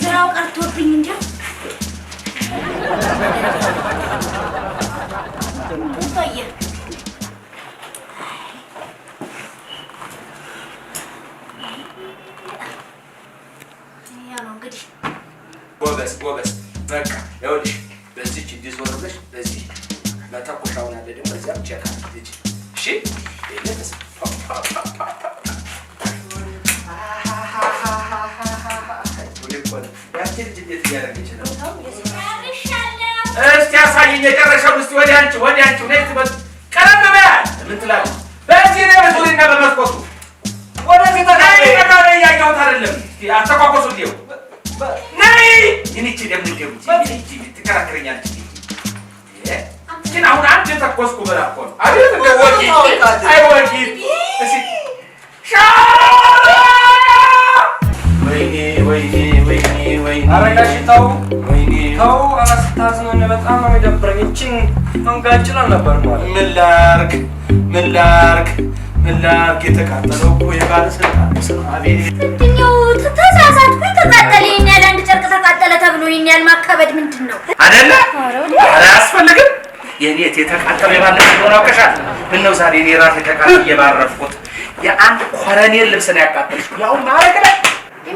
S2: ስራው ቀርቶብኝ እንጂ ቆየ። ያው እንግዲህ
S1: ጎበዝ ጎበዝ። በቃ ይኸውልሽ በዚህች እንዲዞር ብለሽ በዚህ መተኮሻውን አለ ደግሞ እዚያም ቼክ አድርጊ። እሺ ይሄንስ እስቲ አሳይኝ የጨረሻውን። እስቲ ወዲያ አንቺ ነይ ትበል። ቀረብ በያል ምን ትላለህ? በዚህ ነው በዙሪና በመስኮቱ ወደዚህ ተቃለ ያያውት አይደለም። አተቋቆሱ ዲው ነይ ይህቺ ደግሞ ትከራከረኛለች። ግን አሁን አንድ ተኮስኩ ብላ እኮ ነው አይደል? ወቂ እሺ ወይኔ
S8: አረጋሽ ተው ተው፣ አላስታዝነን። በጣም ነው የሚደብረኝ። እቺን መንጋጭላ ነበር ማለት
S1: ምን ላርግ የተቃጠለው እኮ የባለስልጣን ስራ። አቤት
S2: ምንድነው? ተሳሳትኩኝ። ተቃጠለ ይሄን ያህል አንድ ጨርቅ ተቃጠለ ተብሎ ይሄን ያህል ማካበድ ምንድን ነው?
S1: አይደለ? ኧረ አያስፈልግም። የኔ የተቃጠለው የባለስልጣን ሆነ አውቀሻል። ምነው ዛሬ እኔ ራሴ ተቃጥዬ ባረፍኩት። የአንድ ኮረኔል ልብስ ነው ያቃጠልሽው። ያው ማረግ ላይ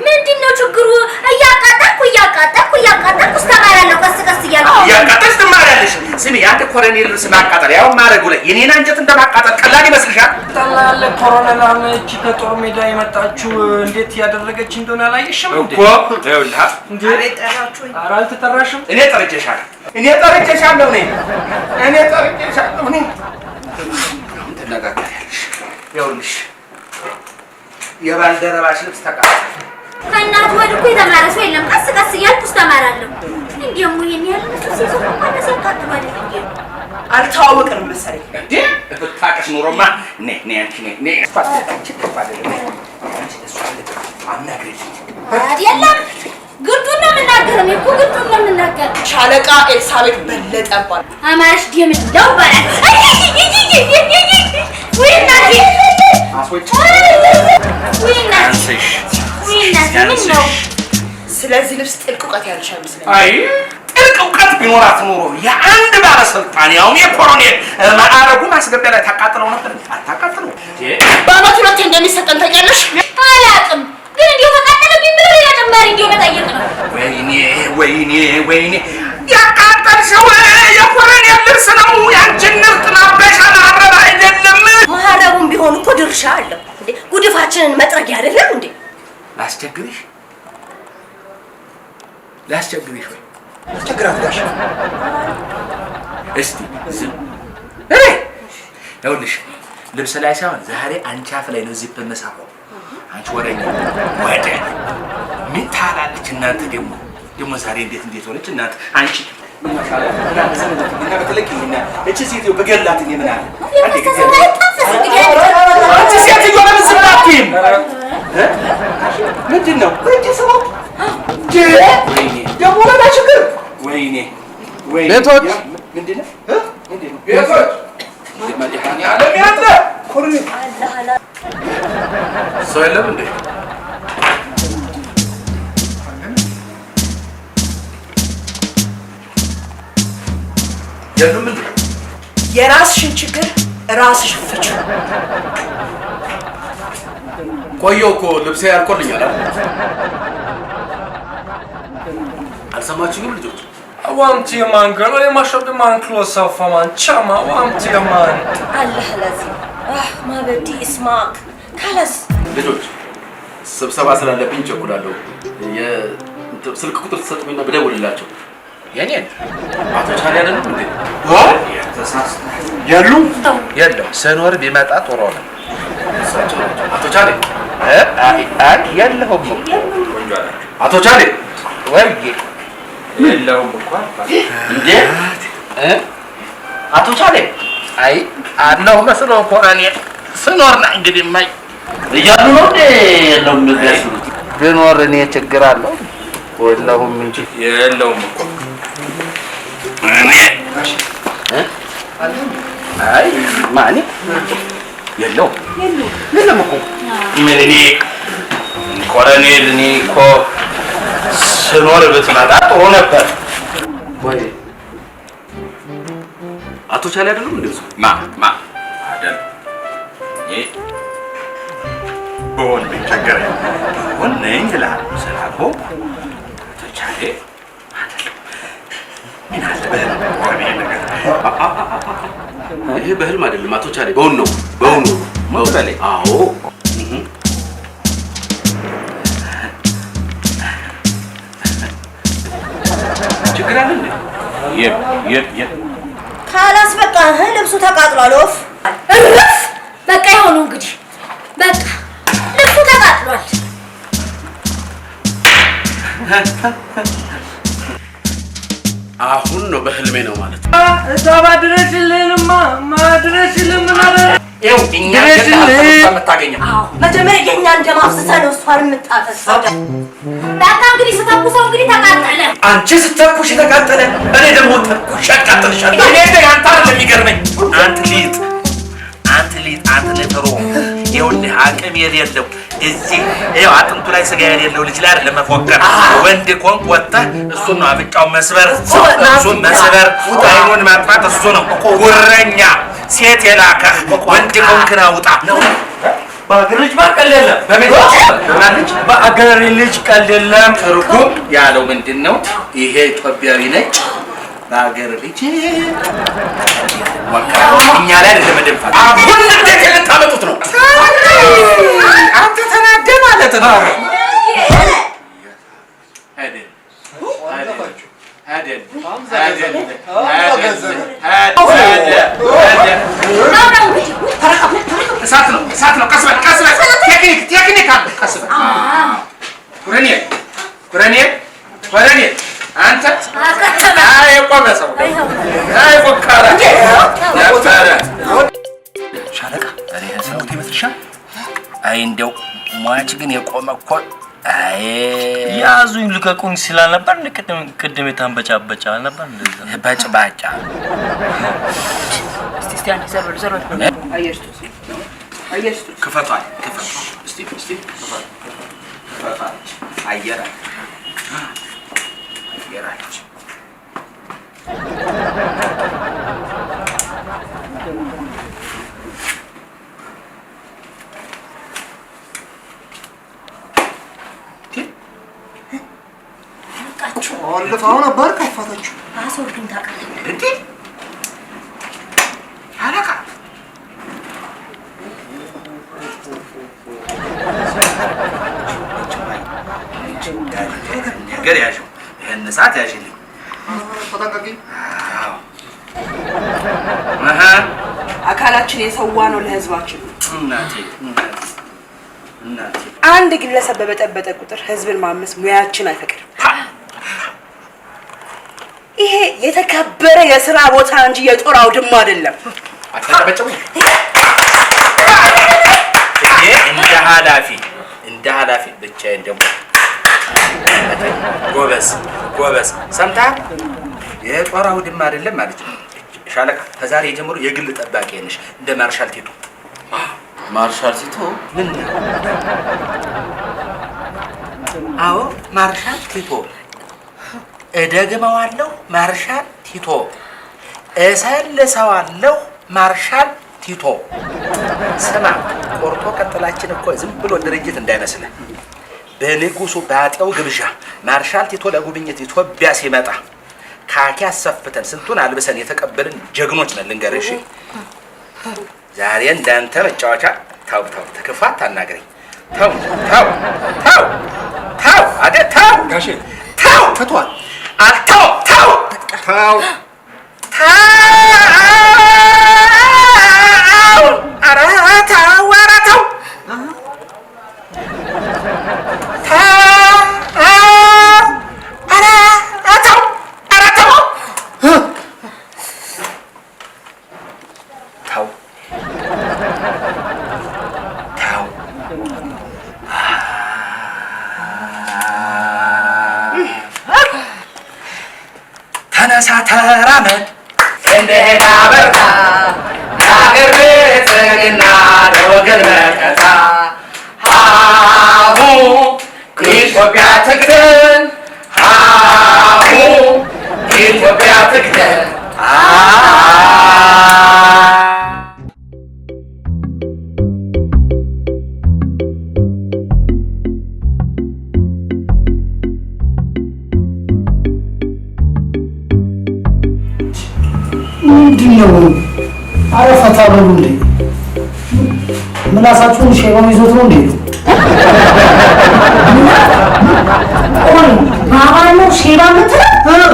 S2: ምንድነው ችግሩ? እያቃጠልኩ እስተማራለሁ። ቀስ እያልኩ
S1: እያቃጠልሽ ትማሪያለሽ። ስሚ የአንድ ኮረኔል ልብስ ማቃጠል ያው ማረጉ ላይ የኔን አንጀት እንደማቃጠል ቀላል ይመስልሻል?
S8: ታላለ ኮሎኔል አመቺ ከጦር ሜዳ የመጣችው እንዴት ያደረገች እንደሆነ አላየሽም እንዴ?
S1: እኮ ይኸውልህ
S8: እንዴ ጠራችሁኝ። ኧረ አልተጠራሽም።
S1: እኔ ጠርቼሻለሁ። ትነጋገሪያለሽ። ይኸውልሽ የባልደረባሽ ልብስ ተቃጠለ።
S2: ከእናት ወድ እኮ የተማረ ሰው የለም። ቀስ እያልኩ እስተማራለሁ። እንደውም ይሄን ያህል ሲሰፋ ማለት ያቃጥላል።
S9: አልተዋወቅንም መሰለኝ
S1: እንዴ? ብታውቅሽ ኑሮማ ነይ
S2: አይደለም ግልጡን ነው የምናገር። እኔ እኮ ግልጡን ነው የምናገር።
S9: ሻለቃ ኤልሳቤጥ በለጠ እባላለሁ።
S2: አማርሽ ደምለው ባላል
S9: ስለዚህ ልብስ ጥልቅ እውቀት ያለሽ አይመስለኝም።
S1: አይ ጥልቅ እውቀት ቢኖራት ኖሮ የአንድ ባለስልጣን ያውም የኮሎኔል ማዕረጉን ማስገቢያ ላይ ታቃጥለው ነበር። አታቃጥለው።
S9: በአመት ሁለቴ እንደሚሰጠን ታውቂያለሽ?
S2: አላውቅም፣ ግን እንዲሁ ተቃጠለብኝ ብሎ ሌላ ጨማሪ እንዲሁ መጠየቅ ነው።
S1: ወይኔ ያቃጠልሽው የኮሎኔል ልብስ ነው። ያንቺን ንርጥ ማበሻ ማረብ አይደለም።
S3: ማረቡም ቢሆን እኮ ድርሻ አለው እንዴ። ጉድፋችንን መጥረጊያ አይደለም እንዴ?
S1: ላስቸግርሽ ወይ?
S7: አስቸግራት ጋሽ
S1: እስቲ ዝም ይኸውልሽ፣ ልብስ ላይ ሳይሆን ዛሬ አንቺ አፍ ላይ ነው ዚፕ መሳፈው። አንቺ ወሬኛ ወደ ምን ታላለች እናንተ ደግሞ ዛሬ እንዴት ሆነች እናንተ አንቺ እቺ ሴትዮ በገላት ምን አለ አንቺ ሴትዮ ለምን ዝም አትይም? ምንድን ነው እንጂ ሰው ደግሞ ለዳ ችግር ወይኔ
S8: ቤቶች
S1: ምንድን ነው ቤቶች ለማዲሃኒ ያለ ኮሎኔል ሰው የለም እንዴ? የለም እንዴ?
S9: የራስሽን ችግር ራስሽ ፍቺ።
S4: ቆየሁ እኮ ልብሴ ያልቆልኛል አይደል? አልሰማችሁኝም ልጆች?
S8: وامت يا مان قال لي ما شرب مان كلوس اوف مان شما وامت يا مان
S3: الله لازم ما بدي اسمعك خلاص
S4: ልጆች ስብሰባ ስላለብኝ ቸኩላለሁ። ስልክ ቁጥር ትሰጡኝና ብደውልላቸው።
S1: የኔን
S4: አቶ ቻሌ አይደለም እንዴ?
S1: የለም ስኖር ቢመጣ ጥሩ ነው።
S4: አቶ ቻሌ
S1: የለሁም
S4: አቶ ቻሌ
S1: ወይ የለውም እኮ
S4: እንዴ
S1: አቶ ቻሌ አይ አለው መስሎ እኮ እኔ ስኖር ነው እንግዲህ ማይ
S4: እያሉ ነው እንዴ? የለውም የሚያስሉት
S1: ብኖር እኔ ችግር አለው ወለሁም እንጂ
S8: የለውም እኮ
S1: አይ ማኒ የለም እኮ ምን እኔ ኮሎኔል እኔ እኮ ስኖር ብትመጣ ጥሩ ነበር።
S4: ወይ አቶ ቻሌ አይደለም እንዴ?
S1: ማ አይደል በሆን ቢቸገር ሆን ነኝ ይላል ሰላም አቶ ቻሌ አይደለም። ምን አለ
S4: ይሄ በህልም አይደለም አቶ ቻሌ፣ በእውን ነው መውሰሌ። አዎ ችግር አለ እንዴ?
S3: ካላስ በቃ ልብሱ ተቃጥሏል። ኦፍ
S2: እረፍ በቃ ይሆኑ እንግዲህ በቃ ልብሱ ተቃጥሏል።
S4: አሁን ነው በህልሜ ነው ማለት ነው።
S8: እዛ ማድረሽልንማ ማድረሽልን ምን አለ
S1: ይኸው እኛ የምታገኘው
S3: መጀመሪያ የኛ እንደማፍሰሰ ነው እሷን የምታፈሰው።
S2: በቃ እንግዲህ ስተኩሰው እንግዲህ ተቃጠለ።
S1: አንቺ ስተኩሽ የተቃጠለ እኔ ደግሞ ተኩሽ ያቃጥልሻል። እኔ አንተ አይደለም የሚገርመኝ አንተ ሊጥ ንጥሮ ይኸውልህ አቅም የሌለው እዚህ ይኸው አጥንቱ ላይ ስጋ የሌለው ልጅ ላይ አይደለም መፎከር። ወንድ ኮንክ ወጥተህ እሱን ነው አፍንጫውን መስበር፣ እሱን መስበር፣ አይኑን ማጥፋት እሱ ነው ጉረኛ። ሴት የላከህ ወንድ ኮንክ ነው ውጣ።
S8: በአገር ልጅ ቀልድ የለም። በአገር ልጅ ቀልድ የለም።
S1: ትርጉም ያለው ምንድን ነው? ይሄ ኢትዮጵያዊ ነች በአገር ልጅ እኛ ላይ አይደለም መደንፋት። አሁን እንዴት ልታመጡት ነው? አንተ ተናደህ ማለት ነው። እሳት ነው። ቀስ በል ቴክኒክ አለ። ቀስ በል ኩረኔ አንተ የቆመ ሰው ፎካራ ሻለቃ ሰውት ይመስልሻል? አይ እንደው ሟች ግን የቆመ እኮ አይ
S8: ያዙኝ ልቀቁኝ ሲላል ነበር። ቅድም የታንበጫበጫ ነበር እንደዛ
S1: በጭባጫ
S9: እስቲ አንተ ዘርበል አየሽቱ
S1: ክፈቷል። እስቲ ክፈቷል። አየራች
S7: አለፈው ነበር ከፋታችሁ
S3: አሶርኩኝ ታውቃለህ
S1: እንዴ አለቃ ነገር ያዥው ይሄን ሰዓት ያዥልኝ
S7: ተጠንቀቂ
S9: አካላችን የሰዋ ነው ለህዝባችን
S1: እናቴ
S9: አንድ ግለሰብ በበጠበጠ ቁጥር ህዝብን ማመስ ሙያችን አይፈቅድም ይሄ የተከበረ የሥራ ቦታ እንጂ የጦር አውድማ አይደለም
S1: አታጨበጭቡ እንደ ኃላፊ ብቻዬን ደግሞ ጎበዝ ሰምተሃል የጦር አውድማ አይደለም ማለት ነው ሻለቃ ከዛሬ ጀምሮ የግል ጠባቂ ነሽ እንደ ማርሻል ቲቶ ምን አዎ ማርሻል ቲቶ እደግመዋለሁ ማርሻል ቲቶ እሰልሰዋለሁ ማርሻል ቲቶ ስማ ቆርጦ ቀጥላችን እኮ ዝም ብሎ ድርጅት እንዳይመስልህ በንጉሱ ባጤው ግብዣ ማርሻል ቲቶ ለጉብኝት ኢትዮጵያ ሲመጣ ካኪ አሰፍተን ስንቱን አልብሰን የተቀበልን ጀግኖች ነን ልንገርሽ ዛሬ እንዳንተ መጫወቻ ታው ተከፋት ታናገረኝ ታው አደ ታው ጋሼ ታው ፈቷል አልታው ታው አራታው ተነሳ ተራመድ እንደሄዳ በርታ ለአገር ብልጽግና ለወገን መከታ ሀሁ ኢትዮጵያ ትቅደም ሀሁ ኢትዮጵያ ትቅደም
S5: ምንድነው አረፈታ በሉ እንዴ ምላሳችሁን ሼባው ይዞት ነው እንዴ
S3: ቆይ ባባ ነው ሼባ ምትለው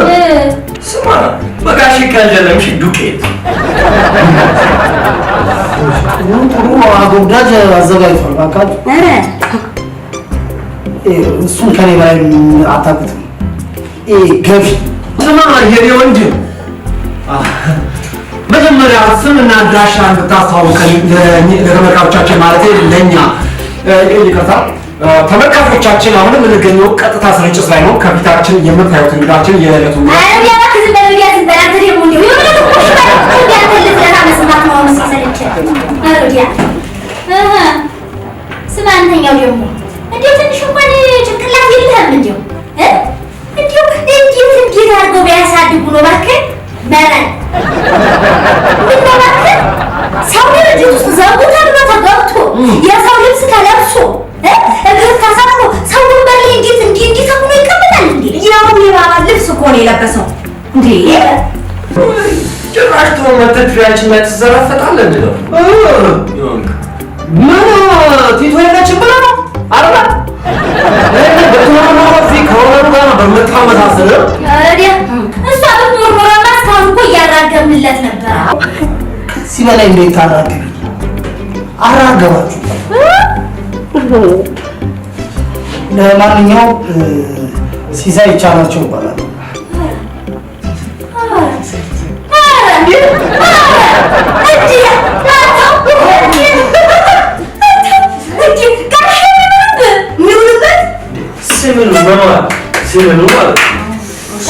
S8: ስማ በጋሽ ካንጀለምሽ ዱቄት
S5: ጥሩ አጎብዳጅ አዘጋጅቷል ባካል እሱን ከኔ በላይ አታውቁትም ገቢ
S7: ስማ የኔ ወንድም መጀመሪያ ስምና አድራሻ እንድታስተዋውቀን ለተመልካቾቻችን ማለት ለኛ ይቅርታ ተመልካቾቻችን አሁን የምንገኘው ቀጥታ ስርጭት ላይ ነው ከፊታችን የምታዩት እንግዳችን የዕለቱ
S2: ስማ አንተኛው ደግሞ እንዴት ትንሽ እንኳን ጭንቅላት የለህም እንዴው እንዴት አድርገው ቢያሳድጉ ነው እባክህ መረን ምን እባክህ ሰው ድርጅት ውስጥ ዘቡ ተብሎ ተገብቶ የሰው ልብስ ተለብሶ እግር ተሰቅሎ ሰው ወንበር ላይ እንዴት ተብሎ ይቀመጣል እንዴ
S3: ያው የባባ ልብስ እኮ ነው የለበሰው እንዴ
S8: ጭራሽ ተመተድሪያችን ላይ ተዘራፈጣል እንዴ ነው
S5: ምን ቲቶ የለችም ብለህ ነው አረባ በምታመሳስለው
S2: እሷ ብትኖርኖረማ እስካሁን እኮ እያራገብንለት ነበር
S5: ከዚህ በላይ እንዴት ታራገብ አራገባችሁ ለማንኛውም ሲሳይ ይቻላቸው ይባላል
S8: ሲምኑ ማለት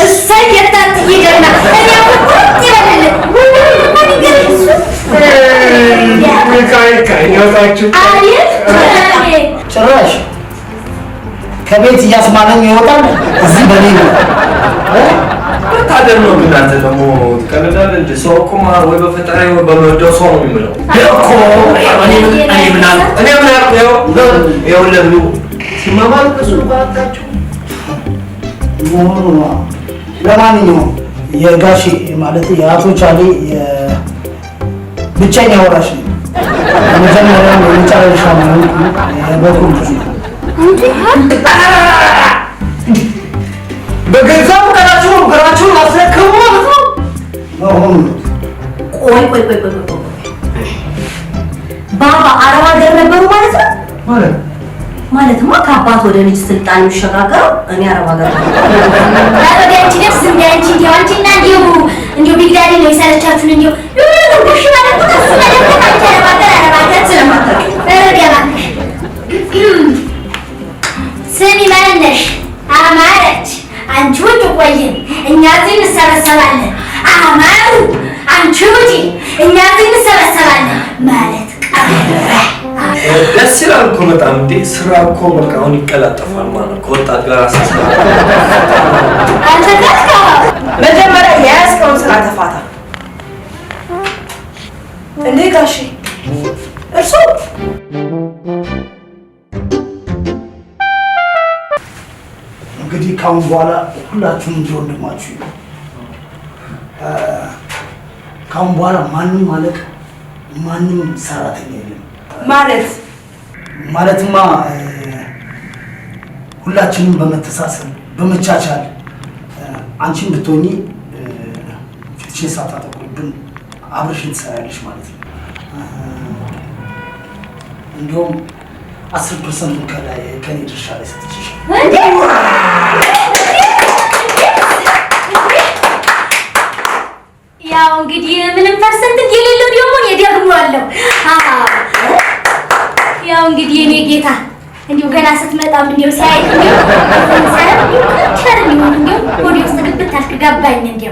S2: እሰይ የታት ይገርማ እኔ ወጥቼ ይበልል
S5: ጭራሽ ከቤት እያስማለኝ ይወጣል እዚህ በኔ ነው
S8: ታደር ነው ግን አንተ ደግሞ ቀለዳል እንደ ሰው እኮ ወይ በፈጣሪ ወይ በመርዳው ሰው ነው የሚለው
S7: እኮ እኔ ምን አልኩ ይኸው ለሉ ሲማማሉ ብዙ ባካችሁ
S10: ለማንኛውም የጋሼ ማለት የአቶ ቻሌ ብቸኛ ወራሽ ነው። የመጀመሪያ የመጨረሻ ነው የበኩር ልጅ ነው።
S7: በገዛ ፈቃዳችሁ ነገራችሁን አስረክቡ ማለት ነው።
S10: መሆኑ
S3: ቆይ ባባ አረብ ሀገር ነበሩ ማለት ነው። ማለትማ ከአባት ወደ ልጅ ስልጣን የሚሸጋገረው እኔ አረብ ሀገር
S2: አንቺ ደስ እንዳንቺ አንቺና እንዲሁ ቢግዳዲ ነው የሰለቻችሁን እንዲሁ ግሽ ማለት ነው። እሱ ማለት አንቺ አረብ ሀገር ስለማታውቂ እረዳባሽ። ስሚ ማነሽ? አማረች አንቺ ውጭ ቆይ እኛ እዚህ እንሰበሰባለን። አማሩ አንቺ ውጪ እኛ እዚህ እንሰበሰባለን ማለት
S8: ደስ ይላል እኮ በጣም እንዴ! ስራ እኮ በቃ አሁን ይቀላጠፋል ማለት ከወጣት ጋር አሳስባ
S9: መጀመሪያ የያዝከውን ስራ ተፋታ። እንዴ ጋሼ እርሱ
S10: እንግዲህ ካሁን በኋላ ሁላችሁም እንደ ወንድማችሁ ካሁን በኋላ ማንም ማለቅ ማንም ሰራተኛ የለም ማለትማ ሁላችንም በመተሳሰብ በመቻቻል አንቺን ብትሆኚ ፊትሽን ሳታጠቁርብን አብረሽን ትሰሪያለሽ ማለት ነው። እንዲሁም 10% ከኔ ድርሻ ላይ ሰጥቼሽ
S2: ያው እንግዲህ ምንም ፐርሰንት የሌለው ደግሞ እደግመዋለሁ። ያው እንግዲህ የኔ ጌታ እንዲሁ ገና ስትመጣም እንዲሁ ሳይ እንዲሁ ወዲ ውስጥ ግብት አልክ ገባኝ እንዲሁ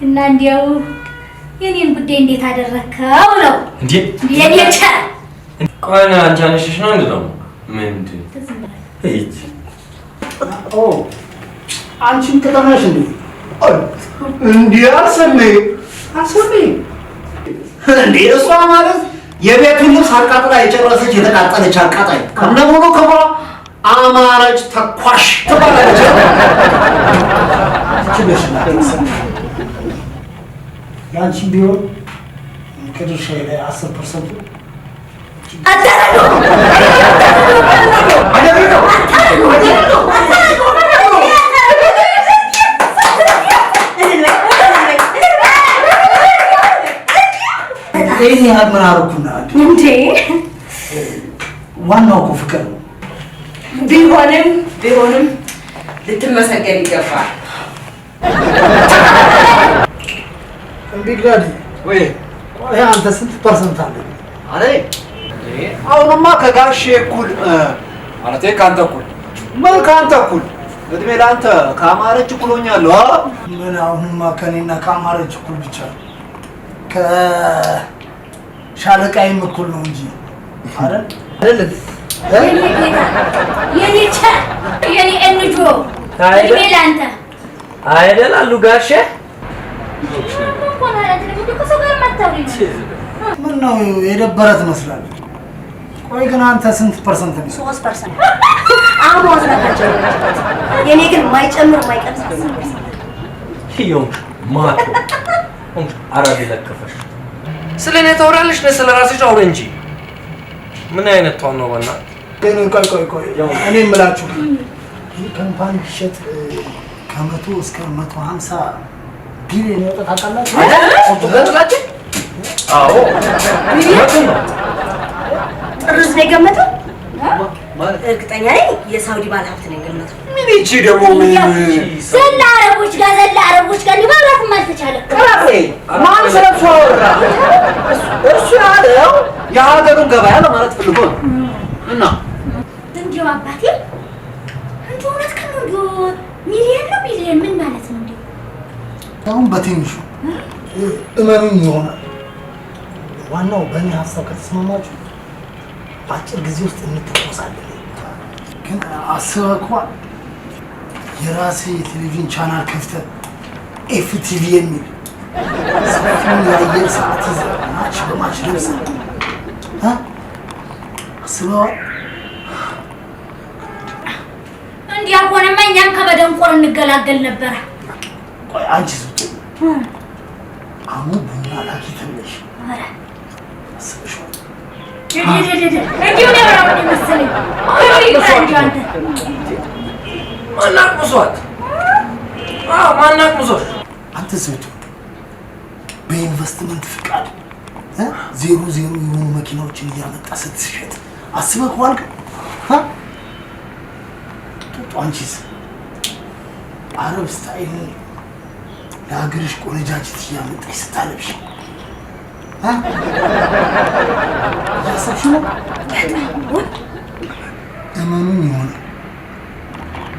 S2: እና እንዲሁ የኔን ጉዳይ እንዴት አደረከው ነው
S8: እንዴ?
S2: የኔ ቻ
S8: ቆይ አንቺ አንሽሽ ነው እንዴ? ነው ምንድን እይት
S10: አንቺን ከተማሽ እንዴ አልሰማኝ እንዴ እሷ ማለት የቤቱን ልብስ አቃጥላ የጨረሰች የተቃጠለች አቃጣይ ከነሙሉ ክብሯ አማረች ተኳሽ ትባላለች። ያንቺ ቢሆን ከድርሻዬ ላይ 10% ይሄን ያህል ምን አደረኩና
S2: እንዴ?
S10: ዋናው እኮ ፍቅር ነው።
S9: ቢሆንም ልትመሰገን ይገባል።
S10: ቢግዳዲ ወይ ቆይ አንተ ስንት ፐርሰንት አለ? አሬ አሁንማ ከጋሼ እኩል
S7: ማለቴ ካንተ እኩል
S10: ምን ካንተ እኩል እድሜ ለአንተ ከአማረች እኩል ሆኛለሁ። ምን አሁንማ ከኔና ከአማረች እኩል ብቻ ከሻለቃይም እኩል ነው እንጂ አይደል አይደል?
S2: የኔ ቻ የኔ እንጆ እድሜ ለአንተ
S8: አይደል አሉ ጋሼ
S10: ምን ነው የደበረ ትመስላለህ? ቆይ ግን አንተ ስንት ፐርሰንት ነው?
S3: 3%። አሁን ወዝናቸው የኔ ግን ማይጨምር ማይቀንስ
S8: ይኸው ማት አራቢ ለከፈሽ ስለኔ ታወራለሽ ነው? ስለ ራስሽ አውሪ እንጂ ምን አይነት ተው ነው ወና
S10: ግን ቆይ እኔ የምላችሁ ካምፓኒ ሸጥ ከ100 እስከ 150 ቢሊዮን ወጣ ታውቃላችሁ?
S8: ወጣላችሁ? አዎ ቢሊዮን ነው።
S3: ሩዝ ነው የገመተው? እርግጠኛ ነኝ የሳውዲ ባለሀብት ነው የገመተው።
S7: ምን ይቺ ደግሞ
S2: ዘላ አረቦች ጋር ሊባላትም አልተቻለም።
S7: ማን ስለሱ አወራ? እሱ ያለው የሀገሩን ገበያ ለማለት ፈልጎ ነው። እና
S2: እንዲሁ አባቴ እንዲሁ እውነት ከሆነ እንዲሁ ሚሊዮን ምን ማለት ነው? እንዲሁ
S10: አሁን በትንሹ እመኑኝ ይሆናል። ዋናው በእኔ ሀሳብ ከተስማማችሁ በአጭር ጊዜ ውስጥ እንተቆሳለን። ግን አስበህ እንኳን የራሴ የቴሌቪዥን ቻናል ከፍተህ
S4: ኤፍቲቪ የሚል ሰፊውን የአየር ሰዓት ይዘህ ማች በማች ለብሰህ አስበዋል?
S2: እንዲያ ሆነማ እኛም ከመደንቆር እንገላገል ነበረ።
S4: ቆይ አንቺ አሙ ቡና ላኪ ተብለሽ አስበሽዋል?
S2: እንዲሁ ነው መሰለኝ።
S8: ማናቅምሷት? ማናቅምሶች?
S4: አንተ ዝብቱ በኢንቨስትመንት ፍቃድ 00 የሆኑ መኪናዎችን እያመጣ ስትሸጥ አስበኸዋል? አንቺስ አረብ ስታይል ለሀገርሽ ቆነጃጅት እያመጣሽ ስታለብሽ እያሰብሽ ነው? እመኑኝ ይሆናል።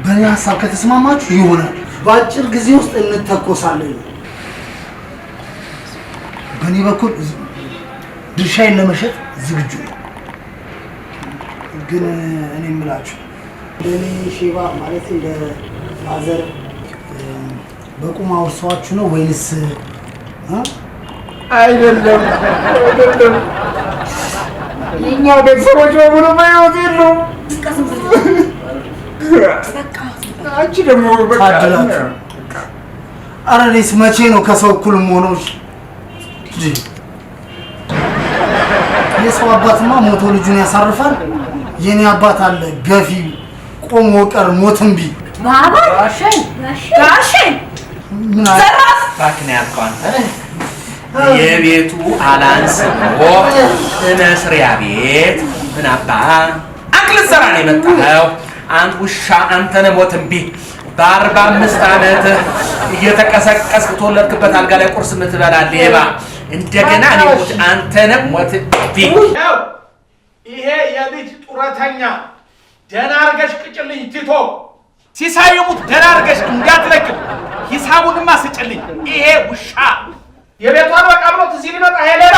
S4: በእኔ ሀሳብ ከተስማማችሁ ይሆናል። በአጭር ጊዜ ውስጥ እንተኮሳለን። በእኔ በኩል ድርሻዬን ለመሸጥ ዝግጁ ነው። ግን እኔ የምላችሁ ለእኔ ሼባ ማለት እንደ ፋዘር በቁም አውርሰዋችሁ ነው ወይንስ?
S7: አይደለም የእኛ ቤተሰቦች በሙሉ በሕይወት የሉም። አንቺ ደግሞ
S4: ታድላችሁ። ኧረ እኔስ መቼ ነው ከሰው እኩል የምሆነው? የሰው አባትማ ሞቶ ልጁን ያሳርፋል። የኔ አባት አለ ገፊ ቆሞ ቀር ሞትንቢ
S2: ባባ ጋሼ
S4: ምን አለ
S1: ባክን ያልከው አንተ የቤቱ አላንስ ነው መስሪያ ቤት ምን አባ አክል ሰራ ነው የመጣኸው? አንተ ውሻ አንተ ነህ ሞትንቢ በ45 ዓመት እየተቀሰቀስክ ተወለድክበት አልጋ ላይ ቁርስ የምትበላ ሌባ እንደገና እኔ ሞት አንተ ነህ ሞትንቢ። ይሄ የልጅ ጡረተኛ ደህና አድርገሽ ቅጭልኝ ቲቶ ሲሳይሙት ደህና አድርገሽ እንዳትለቅም ሂሳቡንማ ስጭልኝ። ይሄ ውሻ የቤቷን በቃ ብሎት እዚህ ሊመጣ ይሄ ሌላ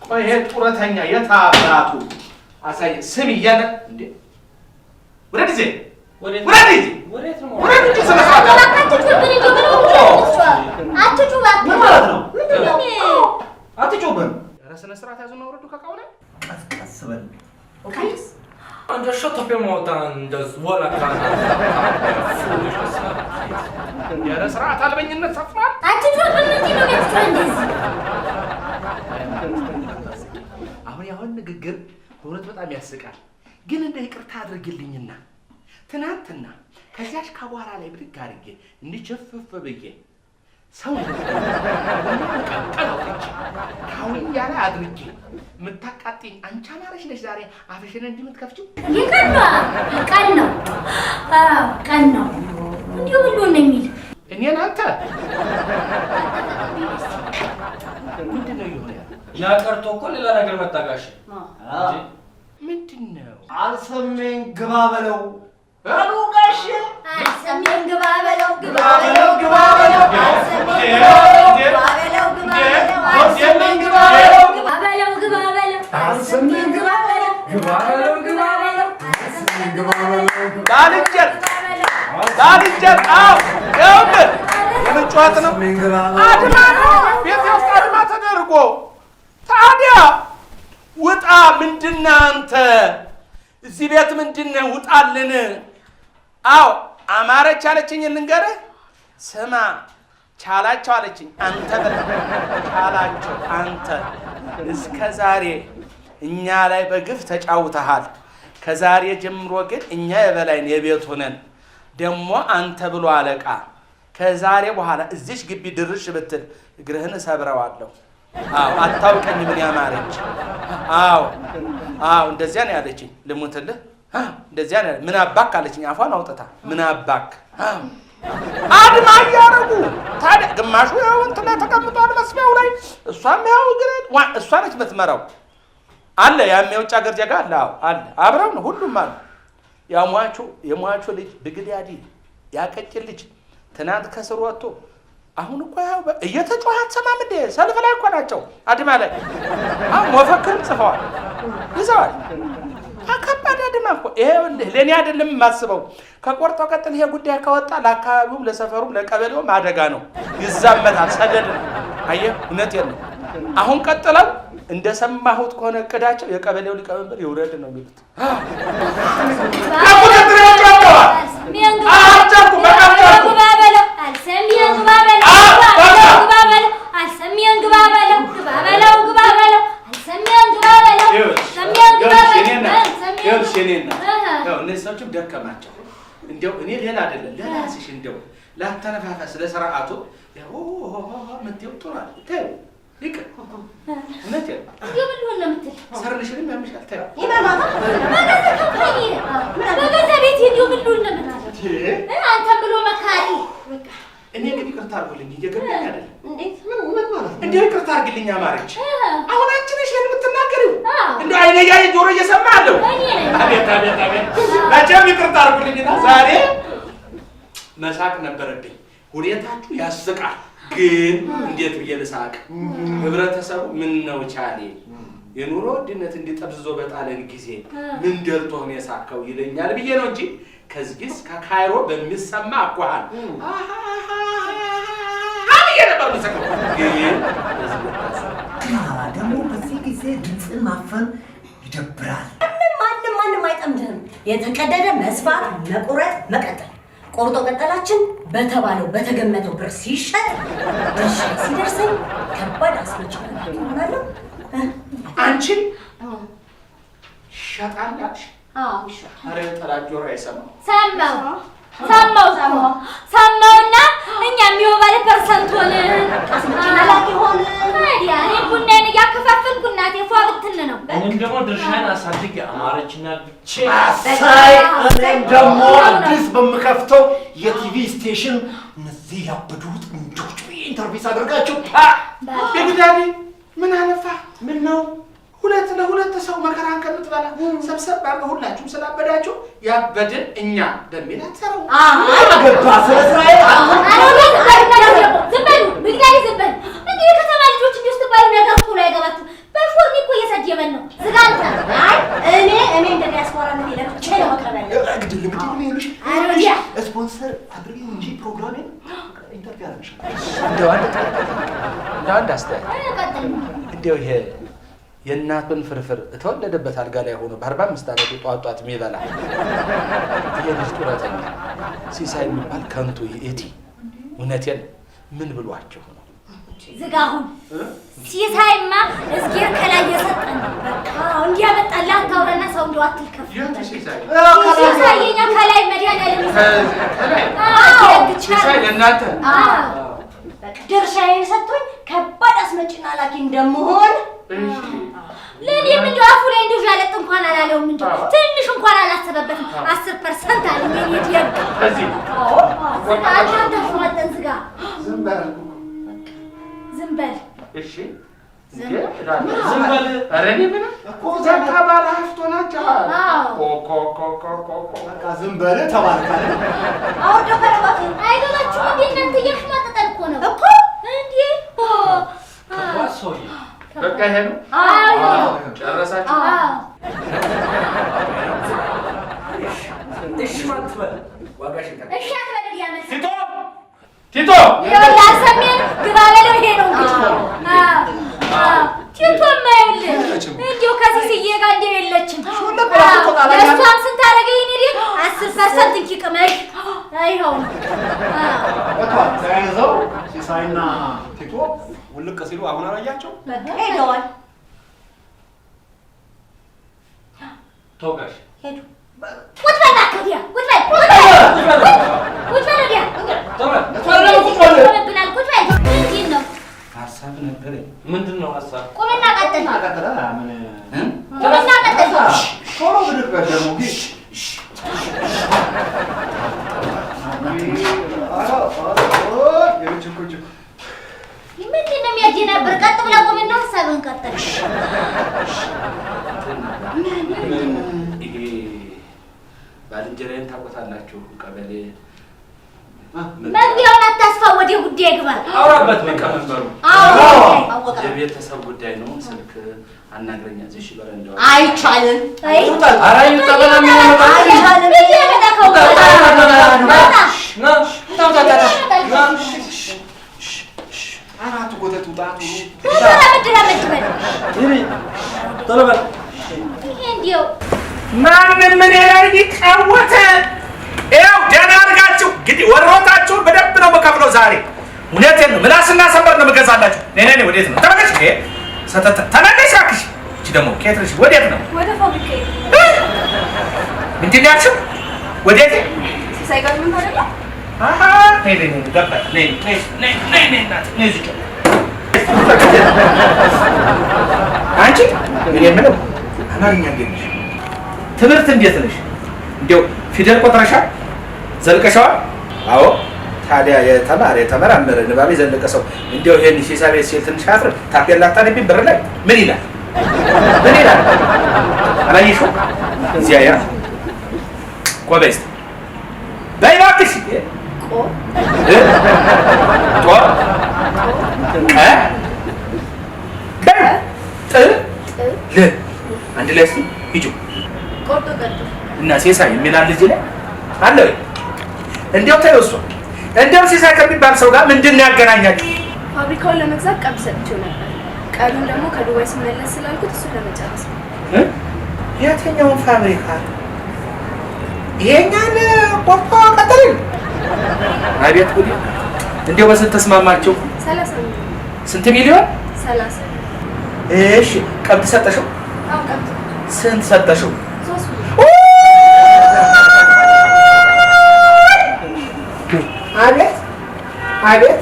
S1: ቆይ ይሄ ጡረተኛ የታባቱ አሳይ ስም እያለ እንዴ ወደዚህ ወደዚህ ስነ ስርዓት ያዙና ወረዱ ከቃው ላይ ቀስቀስ በል
S8: አንተ ሸቶፍ የሞታን እንደዚህ ወላካና
S1: ያለ ስርዓት አልበኝነት ሰፍኗል። አሁን ንግግር በእውነት በጣም ያስቃል። ግን እንደ ይቅርታ አድርግልኝና ትናንትና ከዚያሽ ካቧራ ላይ ብድግ አድርጌ እንዲቸፍፍ ብዬ ሰው ካሁን እያለ አድርጌ የምታቃጥኝ አንቺ አማረሽ ነሽ። ዛሬ አፍሽን እንዲህ የምትከፍቺው
S2: ቀን ነው እንዲሁ ብሎ ነው የሚል
S1: እኔን አንተ ምንድን ነው የሆነ
S8: ያ ቀርቶ እኮ ሌላ ነገር መጣጋሽ
S1: ምንድን ነው?
S10: አልሰሜን ግባ በለው
S2: አሉ ጋሽ አልሰሜን ግባ በለው ግባ በለው ግባ በለው አልሰሜን ግባ በለው ግባ በለው አልሰሜን ግባ በለው ግባ በለው ግባ በለው አልሰሜን ግባ በለው ግባ በለው ግባ በለው አልሰሜን ግባ በለው
S1: ዳልጀር አው ያውም የምንጫወት ነው አድማ ነው ቤት ውስጥ አድማ ተደርጎ ታዲያ ውጣ ምንድነው አንተ እዚህ ቤት ምንድነው ውጣልን? አው አማረች አለችኝ ልንገርህ ስማ ቻላቸው አለችኝ አንተ ቻላቸው አንተ እስከ ዛሬ እኛ ላይ በግፍ ተጫውተሃል። ከዛሬ ጀምሮ ግን እኛ የበላይን የቤቱ ነን። ደሞ አንተ ብሎ አለቃ ከዛሬ በኋላ እዚሽ ግቢ ድርሽ ብትል እግርህን ሰብረዋለሁ። አው አታውቀኝ ምን ያማረች አው እንደዚያ ነው ያለችኝ። ልሙትልህ እንደዚያ ነው ምን አባክ አለችኝ አፏን አውጥታ ምን አባክ አድማ ያረጉ ታዲያ ግማሹ ያው እንትና ተቀምጧል መስሚያው ላይ እሷም ያው ግሬድ እሷ ነች የምትመራው አለ ያም የውጭ ሀገር ዜጋ አለ አለ አብረው ነው ሁሉም አለ የሟቹ ልጅ ብግዳዲ ያቀጭል ልጅ ትናንት ከስር ወጥቶ አሁን እኮ ያው እየተጮኸ አትሰማም እንዴ? ሰልፍ ላይ እኮ ናቸው አድማ ላይ አሁን መፈክርም ጽፈዋል ይዘዋል። ከባድ አልቀድም እኮ ይኸውልህ፣ ለእኔ አይደለም የማስበው። ከቆርጦ ቀጥል ይሄ ጉዳይ ከወጣ ለአካባቢውም ለሰፈሩም ለቀበሌውም አደጋ ነው፣ ይዛመታል፣ ሰደድ ነው። አየህ፣ እውነቴን ነው። አሁን ቀጥለው እንደሰማሁት ከሆነ እቅዳቸው የቀበሌው ሊቀመንበር ይውረድ ነው የሚሉት። እነዚህ ሰዎችም ደከማቸው። እንዲያው እኔ ሌላ አይደለም ለራስሽ እንዲያው ላተነፋፈስ ለስርዓቱ ምትይው ጥሩ አለ ተይው ይቅር። እውነቴን ነው። ሰርልሽንም ያምሻል ተይው።
S2: በገዛ ቤት እንዲሁ ምን ልሁን ነው የምትለው? አንተም ብሎ መካሪ።
S1: እኔ ግን ይቅርታ አድርጉልኝ እየገባኝ አይደለም። እንዴት ምን ማለት ነው? እንዴ ይቅርታ አድርግልኝ አማረች። አሁን አንቺ ነሽ ይሄን የምትናገሪው? እንዴ አይኔ ያየ ጆሮ እየሰማ አለው። አቤት አቤት አቤት። መቼም ይቅርታ አድርጉልኝና ዛሬ መሳቅ ነበረብኝ። ሁኔታችሁ ያስቃል፣ ግን እንዴት ብዬ ልሳቅ? ህብረተሰቡ ምን ነው ቻሌ የኑሮ ውድነት እንዲጠብዝዞ በጣለን ጊዜ ምን ደልቶ ነው የሳቀው ይለኛል ብዬ ነው እንጂ ከዚህ ከካይሮ በሚሰማ አቋሃል አብዬ ነበር የምሰቀው። ግን
S10: ደግሞ በዚህ ጊዜ ድምፅን ማፈን ይደብራል።
S3: ማንም አይጠምድህም። የተቀደደ መስፋት፣ መቁረጥ፣ መቀጠል። ቆርጦ ቀጠላችን በተባለው በተገመተው ብር ሲሸጥ ድርሻ ሲደርሰኝ ከባድ አስመጭ ሆናለሁ።
S1: አንቺ ሸጣላሽ? ኧረ ጠላት ጆሮ አይሰማም።
S2: ሰማውና እኛ የሚወባለ ፐርሰንት ሆነ
S3: ላኪ ሆነ።
S2: ታዲያ እኔ ቡናዬን እያከፋፈልኩ እናቴ ፏ ብትን ነው።
S8: እኔም ደግሞ ድርሻዬን አሳድጌ አማረችና ብቻ
S10: አሳይ እኔም ደግሞ አዲስ በምከፍተው የቲቪ ስቴሽን እነዚህ ያበዱት እንጆች ኢንተርቪው አድርጋችሁ
S1: ቤቢዳኒ ምን አለፋ?
S10: ምን ነው
S1: ሁለት ለሁለት ሰው መከራን ከምትበላ ሰብሰብ አድርገው ሁላችሁም ስላበዳችሁ ያበድን እኛ በሚል አትሰራው።
S10: ገባ ስለ ስራዬ
S2: ዝም በሉ ብግዳይ ዝም በሉ። እንግዲህ ከተማ ልጆች እንዲህ ስትባሉ ነገር ሁሉ አይገባችሁ። በፎርኒ እኮ እየሰደበን ነው። ዝጋንታ
S3: አይ እኔ እንደ ዲያስፖራ ምን ለብቻ ነው መቅረብ ያለው።
S10: ግድ ልምድ ምን ይሉሽ
S2: አሮዲያ
S10: ስፖንሰር አድርጊ እንጂ ፕሮግራሜን ኢንተርቪው አደረግሻለሁ።
S1: እንደው አንድ አስተያየት እንደው ይሄ የእናቱን ፍርፍር ተወለደበት አልጋ ላይ ሆኖ በ45 ዓመቱ ጧጧት የሚበላ የልጅ ጡረተኛ ሲሳይ የሚባል ከንቱ የቲ እውነቴን ምን ብሏቸው ነው?
S2: ዝጋሁን ሲሳይማ እዝጌር ከላይ የሰጠን እንዲያመጣላ አታውራና ሰው እንደው አትልከፍ። ሲሳይ የኛ ከላይ መድኃኒዓለም
S1: ሲሳይ ለእናንተ
S3: ድርሻዬን ሰጥቶኝ ከባድ አስመጭና ላኪ እንደምሆን
S2: ለኔም እንደው አፉ ላይ እንደው ያለጥ እንኳን አላለውም። እንደው ትንሽ እንኳን አላሰበበትም። 10% አለ የኔ ዲያቅ
S1: እዚህ
S2: አንተ ተፈጠን ዝጋ። ዝም በል
S1: እሺ ዝም በል። ኧረ እኔ ምን እኮ ዘካ ባለ ሀብቶ ናቸው።
S10: በቃ ዝም በል ተባልካል።
S3: አውርዶ ከረባት
S2: አይገባችሁም እንዴ እናንተ? እያሽሟጠጠን እኮ ነው እኮ እንዴ
S8: ሰውዬ
S1: በቃ ይሄ ነው። ጨረሳችሁ?
S8: እሺ ማለት በል ዋጋሽ
S2: እሺ አትበል ያመጣ
S1: ቲቶ
S2: ያሰሜን ግባ በለው። ይሄ ነው እንግዲህ ቲቶ ማይውልህ እንዲሁ ከሲስዬ ጋር እንደው የለችም። ለእሷም ስንት አደረገኝ እኔ 10% እንኪ ቅመሽ ይኸው ነው።
S10: ተያይዘው ሲሳይና ቲቶ
S7: ውልቅ ሲሉ አሁን አላያቸው
S3: ሄደዋል።
S8: ተወጋሽ
S3: ሄዱ።
S2: ቁጭ በል እባክህ ወዲያ ቁጭ በል ወዲያ ቁጭ በል ምንድን ነው
S1: ሀሳብ ነበረኝ።
S8: ምንድን ነው ሀሳብ?
S2: ቁምና ቀጥል
S10: ምን
S2: ቁምና ቀጥል።
S10: ቶሎ ብድግ በል ደግሞ
S2: ምንድን ነው የሚያደናብር? ቀጥ ብለህ ቁምና ሀሳብህን ቀጥል።
S1: ይሄ ባልንጀራዬን ታውቆታላችሁ? ቀበሌ
S2: መግቢያውን አታስፋው። ወደ ጉዳይ ግባ።
S1: አውራበት በቃ መንበሩ
S3: አወቀ
S1: የቤተሰብ ጉዳይ ነው። ስልክ አናግረኛ እሺ በረንዳው
S3: አይቻልም።
S1: ኧረ ይውጣ
S3: አይቻልም።
S1: አራት ጎተት ውጣ ማንም ምን ላይ ሊጫወት ይኸው ደህና አድርጋችሁ እንግዲህ ወሮታችሁን በደንብ ነው የምከፍለው ዛሬ። እውነቴን ነው። ምላስና ሰንበር ነው የምገዛላችሁ። ነይ ወዴት ነው? ተመለሽ ተመለሽ እባክሽ። እቺ ደግሞ ከየት ነሽ? ወዴት ነው?
S2: ወደ ፋብሪካ
S1: ምንድን ነው ያልሽው? ወዴት?
S2: ሲሳይ ጋር ምን ታደርጋ?
S1: አሃ ነይ ገባኝ። ነይ እናት ነይ እዚህ አንቺ ምን የምለው አማርኛ እንዴት ነሽ? ትምህርት እንዴት ነሽ? እንደው ፊደል ቆጥረሻል? ዘልቀሻል? አዎ። ታዲያ የተመራመረ ንባብ የዘለቀ ሰው እንደው ይሄን ሂሳብ ሲል ትንሽ አፍር ታፔላ አታነቢም? በር ላይ ምን ይላል? ምን ይላል? አላየሽው? እዚያ ያ ቆበስት በይ እባክሽ አንድ ላይ እስኪ ሂጁ እና ሲሳይ የሚላል ልጅ ላይ አለ ወይ? እንዲያው ተይው እሷ እንዲያው ሲሳይ ከሚባል ሰው ጋር ምንድን ነው ያገናኛችሁ?
S11: ፋብሪካውን ለመግዛት ቀብ ሰጥቼው ነበር። ቀኑን ደግሞ ከዱባይ ስመለስ ስላልኩት እሱን ለመጨረስ ነው።
S1: የትኛውን ፋብሪካ? ይሄኛን ቆርጦ ቀጠልን? አቤት ጉድ! እንዲያው በስንት ተስማማችሁ?
S11: 30 ሚሊዮን።
S1: ስንት ሚሊዮን?
S11: 30።
S1: እሺ ቀብድ ሰጠሽው?
S11: አዎ ቀብድ።
S1: ስንት ሰጠሽው?
S11: 3 ሚሊዮን።
S1: አቤት አቤት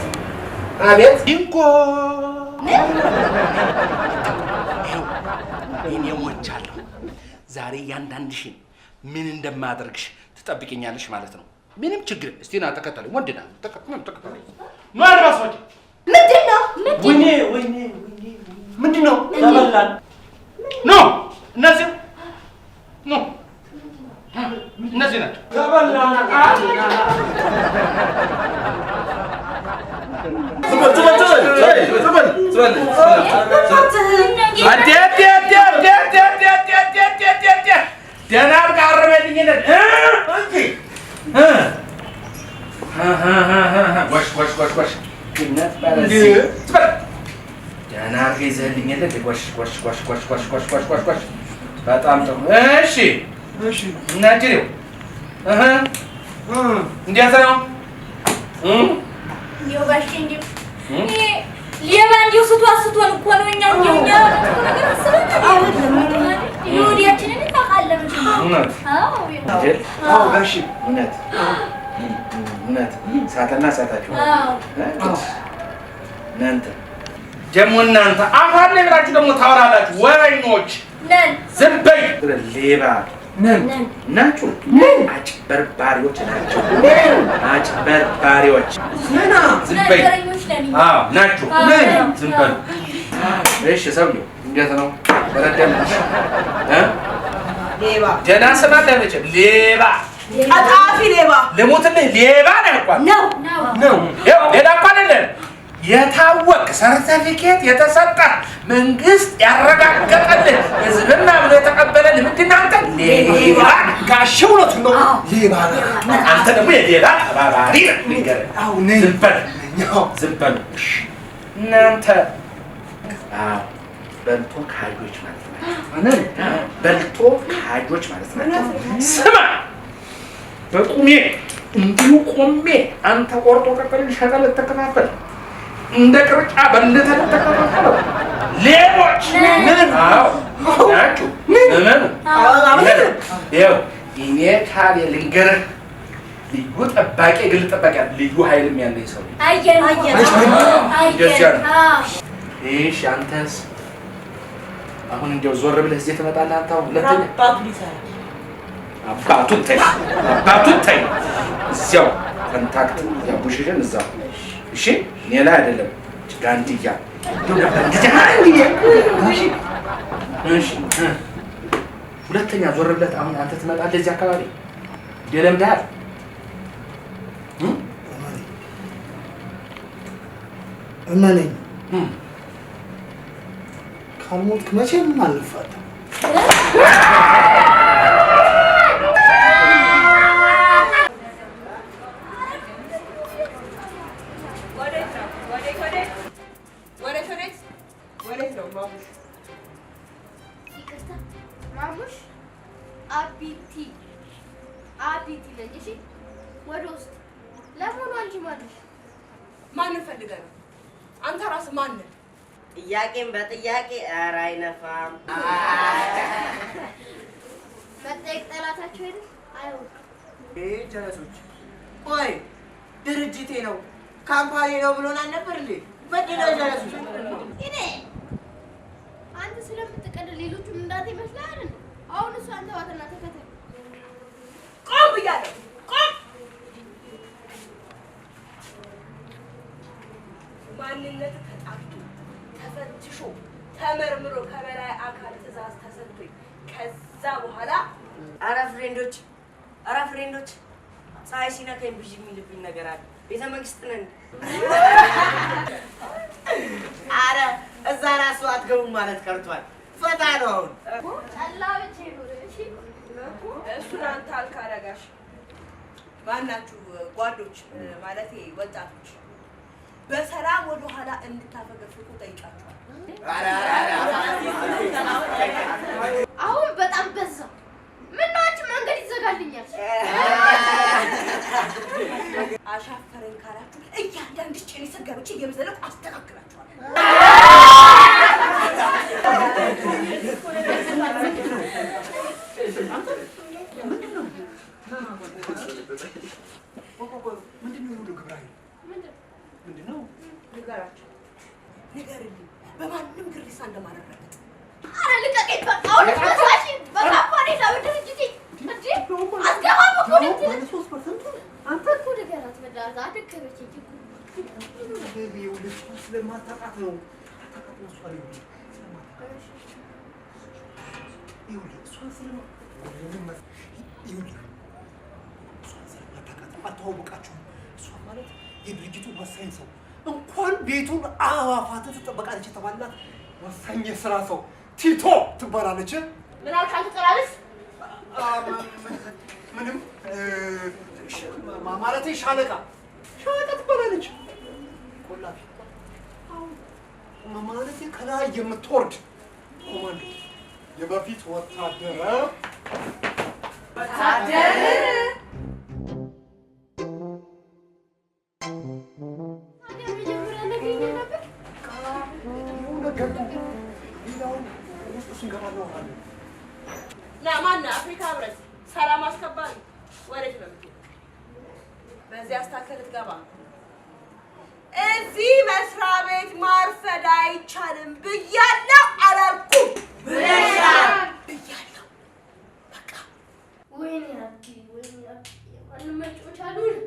S1: አቤት! ዲንኮ እኔ ሞቻለሁ። ዛሬ እያንዳንድሽን ምን እንደማደርግሽ ትጠብቂኛለሽ ማለት ነው። ምንም ችግር እስቲ ና ተከተለኝ። ወንድና ተከተለኝ። ኑ አድራስ ወዲህ።
S3: ምንድን ነው?
S1: ወይኔ ምንድን ነው? ተበላን። ኖ እነዚህ ኖ እነዚህ ናቸው። ተበላን። ደህና አድርገህ አረበልኝነት ወሽ ደህና አድርገህ ይዘህልኝ የለ ጎሽ በጣም ጥሩ። እሺ እናጅሬው እንዴት ነው?
S2: እንዲያው ጋሼ ሌባ እንዲሁ ስትዋስቶን እኮ ነው። እኛ ነገር አስበን የወዲያችንን ታውቃለህ።
S1: አዎ ጋሼ እውነት ሳተና ሳታችሁ እናንተ ደግሞ እናንተ አፋር ላይ ብላችሁ ደግሞ ታወራላችሁ። ወረኞች
S2: ነን።
S1: ዝም በይ። ሌባ ናችሁ። አጭበርባሪዎች ናቸው። አጭበርባሪዎች ዝም በይ። አዎ ናችሁ። ዝም በሉ። እሺ ሰውዬው እንዴት ነው? በረደምሽ
S9: ሌባ
S1: ደህና ስም አለ መቼም። ሌባ
S9: ቀጣፊ ሌባ
S1: ልሙትልህ ሌባ ነው ያልኳት ነው። ይኸው ሌላ እኮ አይደለም። የታወቅ ሰርተፊኬት የተሰጠ መንግስት ያረጋገጠልህ ህዝብና ብሎ የተቀበለልህ ምንድን ነው? አንተ ሌባ ጋሼ እውነቱን ነው። ሌባ አንተ ደግሞ የሌባ ተባባሪ ነህ። ዝም በሉ እናንተ። በልቶ ካጆች ማለት ናቸው። በልቶ ካጆች ማለት ናቸው። ስማ በቁሜ እንዲሁ ቆሜ አንተ ቆርጦ ቀጠልን ሸጠል ተከፋፈል እንደ ቅርጫ በልተህ ተከፋፈለው። ሌቦች ናችሁ። ይኸው እኔ ካሌ ልንገርህ፣ ልዩ ጠባቂ ግል ጠባቂ ልዩ ኃይልም ያለኝ ሰው እንደዚያ ነው። እሺ አንተስ አሁን እንዲያው ዞር ብለህ እዚህ ትመጣለህ። አንተ አሁን ሁለተኛ አባቱን ተይ እዚያው ኮንታክት ያቡሽሽን እዛው። እሺ ሌላ አይደለም ጋንዲያ እሺ ሁለተኛ ዞር ብለህ አሁን አንተ ትመጣለህ እዚህ አካባቢ ደለምዳል
S4: እመነኝ ካልሞትክ መቼም አልፋታም።
S11: ማሙሽ አቢቲ ነኝ። እሺ ወደ ውስጥ ለመሆኑ አንቺ ማነሽ?
S9: ማንን ፈልገህ ነው? አንተ ራስህ ማን ነህ?
S3: ጥያቄም በጥያቄ ኧረ አይነፋም።
S11: መጠየቅ ጠላታችሁ አይደል? አይወቅም።
S3: ጀለሶች ቆይ ድርጅቴ ነው ካምፓኒ ነው ብሎን አልነበር እንዴ? በድለው ጀለሶች
S11: እኔ አንተ ስለምትቀደል ሌሎቹም እንዳንተ ይመስላል። አሁን እሱ አንተ ዋተና ተከተል።
S9: ቆም ብያለሁ። ቆም። ማንነት ተጣርቶ ተፈትሾ ተመርምሮ ከበላይ አካል ትዕዛዝ ተሰጥቶኝ ከዛ በኋላ
S3: ኧረ ፍሬንዶች ፀሐይ ሲነካኝ ብዥ የሚልብኝ ነገር አለ። ቤተ መንግስት ነን። ኧረ እዛ ራሱ አትገቡም ማለት ቀርቷል። ፈታ ነው አሁን።
S11: ጠላ ብቻ ይኖር። እሺ
S9: እሱን አንተ አልክ አረጋሽ። ማናችሁ ጓዶች ማለቴ ወጣቶች በሰላም ወደ ኋላ እንድታፈገፍቁ ጠይቃችኋል።
S11: አሁን በጣም በዛ። ምነው አንቺ መንገድ ይዘጋልኛል?
S9: አሻፈረኝ ካላችሁ እያንዳንድሽ ጭኔ ሰገሮች እየመዘለቁ አስተካክላችኋል።
S4: ምንድነው?
S9: ንገራቸው። ንገርልኝ በማንም ግሪሳ እንደማደረገት።
S11: ኧረ ልቀቀኝ በቃ። አሁን መስዋሽ በካምፓኒ ነው ድርጅቴ እንዴ? አስገባም እኮ ልትል
S4: 3%
S11: አንተ እኮ ንገራት በእናትህ አደከመች እንጂ
S4: ስለማታውቃት ነው። አታውቃችሁም። እሷ ማለት የድርጅቱ ወሳኝ ሰው እንኳን ቤቱን አዋፋትን ትጠበቃለች የተባላት ወሳኝ የስራ ሰው ቲቶ ትባላለች።
S11: ምን አልክ አንተ ጠላለች?
S4: ምንም ማለቴ ሻለቃ ትባላለች። ቆላፊ ማለቴ ከላይ የምትወርድ ኮማንዶ የበፊት ወታደር
S9: ማነው? አፍሪካ ህብረት ሰላም አስከባሪ ወዴት ነው የምትሄድ? በዚህ አስታከል ትገባ። እዚህ መስሪያ ቤት ማርፈድ አይቻልም ብያለሁ አላልኩም? ብያለሁ። በቃ
S11: ወይኔ አብዲ ማንም መጮች አሉን።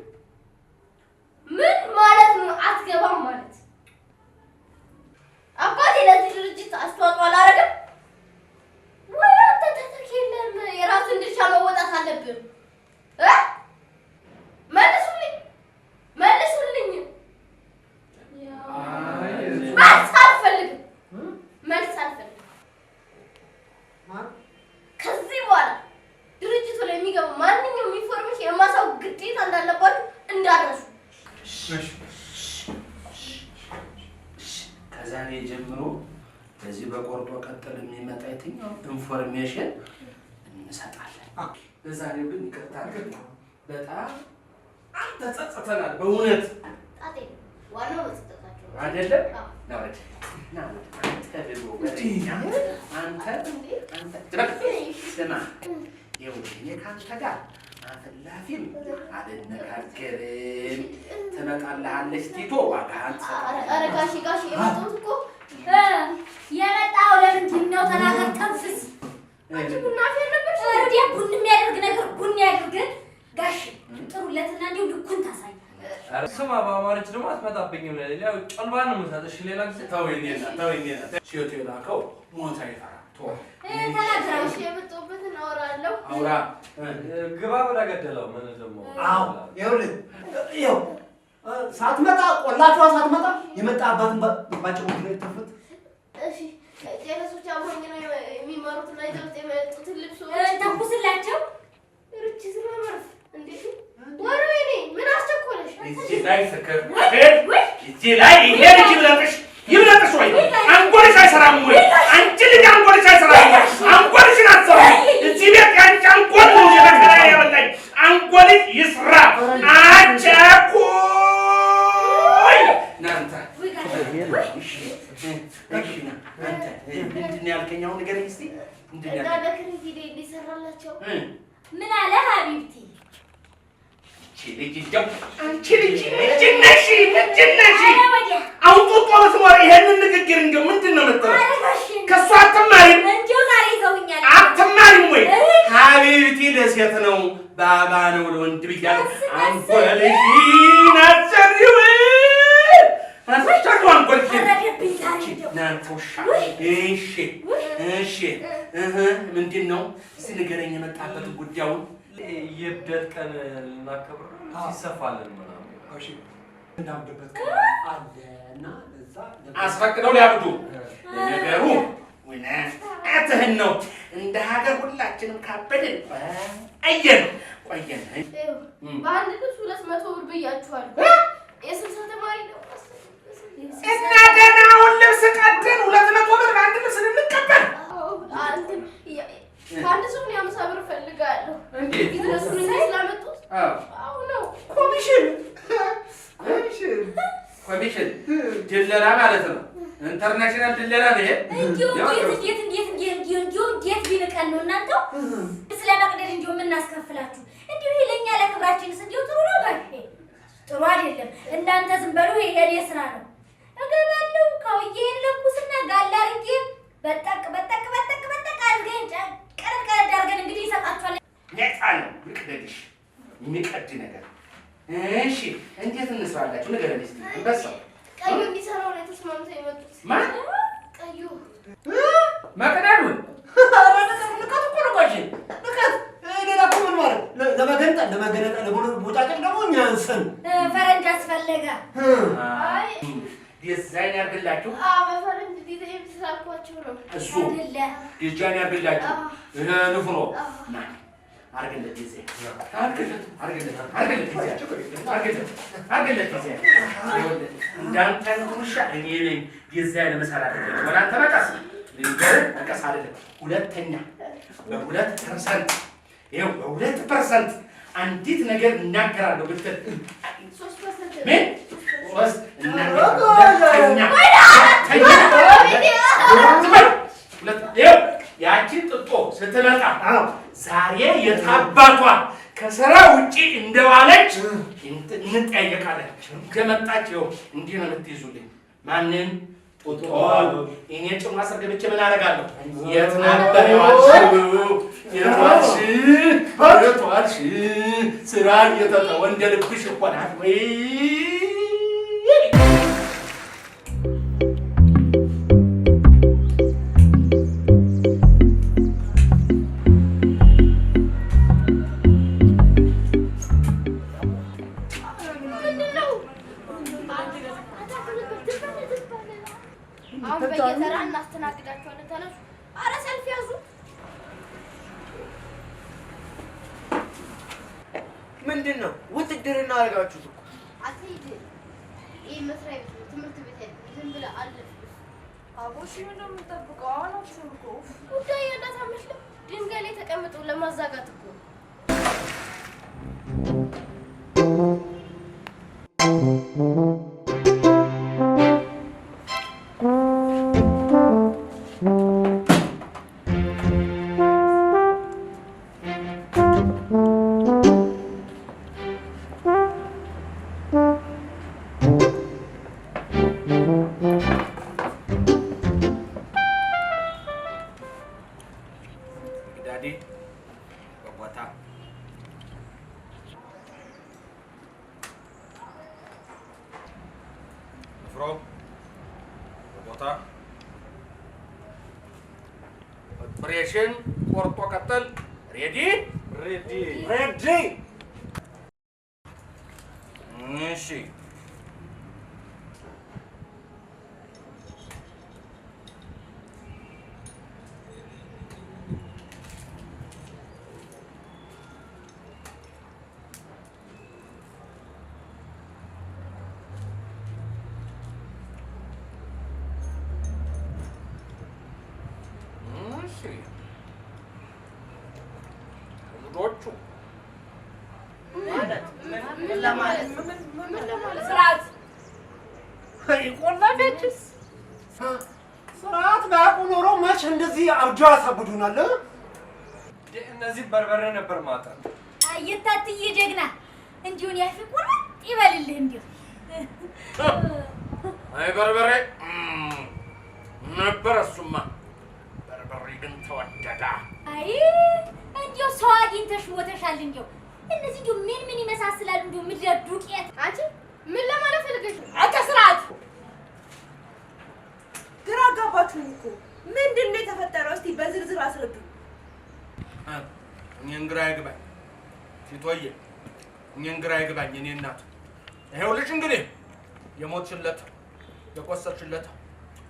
S11: ምን ማለት ነው አትገባም ማለት? አባቴ ለዚህ ድርጅት አስተዋጽኦ አላደረገም ወይ? አንተ ተተኪ የለም፣ የራስን ድርሻ መወጣት አለብን። መልሱልኝ። መልስ አልፈልግም። ከዚህ በኋላ ድርጅቱ ላይ የሚገባ ማንኛውም ኢንፎርሜሽን የማሳወቅ ግዴታ እንዳለባችሁ እንዳትረሱ።
S1: ከዛሬ ጀምሮ በዚህ በቆርጦ ቀጥል የሚመጣ የትኛው ኢንፎርሜሽን እንሰጣለን። ለዛሬው ግን ይቅርታ አድርግልኝ። በጣም ተጸጽተናል በእውነት።
S11: ጣጤ ዋናው መስጠታችሁ
S1: አይደለም? ስማ ይኸውልህ እኔ ከአንተ ጋር አፍላፊም አልነጋገርም። ትመጣልሃለች ቲቶ ዋጋህን ትሰጣለህ።
S11: ኧረ ጋሼ የመጣሁት እኮ የመጣው ለምንድን ነው? ተናገር ተንፍስ። አንቺ ቡና አፍያለብሽ። ወዲያ ቡን የሚያደርግ ነገር ቡን ያድርግን ጋሼ። ጥሩለትና እንዲሁ ልኩን ታሳይ።
S8: ስማ በአማርኛ ደግሞ አትመጣብኝም። ለሌላ ጨልባን ነው የምሰጥሽ። ሌላ ጊዜ ተወኝና ሲወት የላከው ሞታ ይፈራ
S11: ተናግራሽ የመጣሁበትን አወራለሁ።
S8: አውራ ግባ ብላ ገደለው። ምን ደግሞ
S4: ይኸውልህ
S10: ሳትመጣ ቆላቿ ሳትመጣ የመጣባትን ባጭሩ ላይ ተፈት
S11: እሺ ጨረሶች አብሮኝ ነው የሚማሩት እና ይዘውት የመጡት ልብሶች
S2: ተኩስላቸው
S11: ርቺ ስለማርፍ እንዴ ወሬኔ ምን አስቸኮለሽ
S1: እዚህ ላይ ፍቅር እዚህ ላይ ይሄ ልጅ ይብለጥሽ ወይ አንጎልሽ አይሰራም ወይ አንቺ ልጅ አንጎልሽ አይሰራም አንጎልሽን አትሰራም እዚህ ቤት ያንቺ አንጎል ነው የመከራ ያበላኝ አንጎልሽ ይስራ አቸኩይ ናንተ አንተ ምንድን ነው ያልከኝ አሁን ንገረኝ እስኪ ምንድን ነው
S11: ያልከኝ ቪዲዮ እንዲሰራላቸው
S2: ምን አለ ሀቢብቲ
S1: አንቺ ልጅ ነሽ አሁን ጡጦ መስመር ይሄንን ንግግር እንደው ምንድን ነው የምትለው ከእሱ አትማሪም
S2: እንዲሁ ዛሬ ይዘውኛል
S1: አትማሪም ወይ ሀቢብቲ ለሴት ነው ባባ ነው ለወንድ ብያለሁ አንጎልሽን አትሰሪው አስቻለሁ አንጎልሽን እናንተ ውሻ እሺ ምንድን ነው እስኪ ንገረኝ የመጣበት ጉዳዩን
S8: የብደት ቀን ልናከብር ይሰፋልን ምናምን
S7: እሺ እንዳብደበት አለና እዛ
S1: አስፈቅደው ሊያብዱ ነገሩ እውነትህን ነው እንደ ሀገር ሁላችንም ካበድን ቆየን
S11: በአንድ ልብስ 200 ብር ብያችኋለሁ የ60 ተማሪ ነው
S1: እና ገና አሁን ልብስ ቀደን 200 ብር በአንድ ልብስ ልንቀበል
S11: ከአንድ ሰው 50 ብር እፈልጋለሁ ቢዝነሱን ስላመጡት ነው
S1: ኮሚሽን ድለላ ማለት ነው ኢንተርናሽናል ድለላ ነው ይሄ
S2: እንዴት ቢንቀን ነው እናንተው ስለ መቅደድ እንዲሁ የምናስከፍላችሁ እንዲሁ ለኛ ለክብራችንስ እንዲሁ ጥሩ ነው ጋሼ ጥሩ አይደለም እናንተ ዝም በሉ ይሄ የኔ ስራ ነው እገባለሁ ካውዬን ለኩስና ጋላ አድርጌ በጠቅ አድርገን ቀረድ አድርገን እንግዲህ ይሰጣችኋል
S1: ነፃ ነው ይቅደድሽ የሚቀድ ነገር እሺ እንዴት እንስራላችሁ ንገረኝ እስኪ በሰው
S11: ቀዩ እንዲሰራው ነው ተስማምተው የመጡት
S1: ማን
S11: ቀዩ
S1: መቅደዱን
S10: ንቀት እኮ ነው ጋሼ ንቀት ሌላ እኮ ምን ማለት ለመገነጠል ለቦጫጭቅ ደግሞ እኛ አንሰን
S2: ፈረንጅ አስፈለጋ
S11: አይ
S1: ዲዛይን ያርግላችሁ
S11: በፈረንጅ ዲዛይን ስላልኳቸው ነው
S1: እሱ ዲዛይን ያርግላችሁ እህ ንፍሮ አርግለት ዲዛይን አርግለት ዲዛይን እንዳንተ ውሻ እኔ ነኝ ዲዛይን መሰራት ወላ ተመቀስ ልንገር መቀስ አይደለም ሁለተኛ በ2% ይሄው በ2% አንዲት ነገር እናገራለሁ ብትል
S11: 3%
S1: ምን ወስ ያቺን ጥጦ ስትመጣ ዛሬ የታባቷ ከስራ ውጪ እንደዋለች እንጠያየቃለን ከመጣች ይኸው እንዲህ ነው የምትይዙልኝ ማንን ጡጦ እኔ ጭማ ስር ገብቼ ምን አደርጋለሁ የት ነበር የዋልሽ ስራ እየተተወ እንደ ልብሽ ይሆናል ወይ
S11: በየተራ እናስተናግዳቸዋለን ተነሱ ኧረ ሰልፍ ያዙ
S12: ምንድን ነው ውትድርና አደረጋችሁት እኮ
S11: አትሂድ ይህ መስሪያ ቤት ነው ትምህርት ቤት አይደለም ዝም ብለህ አለፍ አቦሽ ምን ነው የምጠብቀው አላችሁም እኮ ጉዳይ እንዳታመስለው ድንጋይ ላይ ተቀምጠው ለማዛጋት እኮ ኦፕሬሽን ቆርጦ ቀጠል ሬዲ እሺ
S8: እንግዶቹ
S11: ስርዓት
S10: ቆላፊያችስ ስርዓት ባያውቁ ኖሮ መች እንደዚህ አብጆ ያሳብዱናል።
S8: እነዚህ በርበሬ ነበር ማጠር።
S2: የታትዬ ጀግና እንዲሁን ያፊ ቁርጥ ይበልልህ እንዲሁ
S8: አይ በርበሬ ነበር እሱማ። በርበሬ ግን ተወደደ።
S2: አይ እንዲሁ ሰው አግኝተሽ ሞተሻል። እንዲሁ እነዚህ እንዲሁ ምን ይመሳስላሉ? እንዲሁ ምድረ ዱቄት።
S11: አንቺ ምን ለማለት ፈልገሽ ነው?
S2: አንተ ስርዓት
S9: ግራ አጋባችሁኝ እኮ። ምንድን ነው የተፈጠረው? እስቲ በዝርዝር አስረዱ።
S1: እኔን ግራ ይግባኝ ፊቶዬ፣ እኔን ግራ ይግባኝ። እኔ እናት ይኸውልሽ እንግዲህ የሞትሽለት የቆሰልሽለት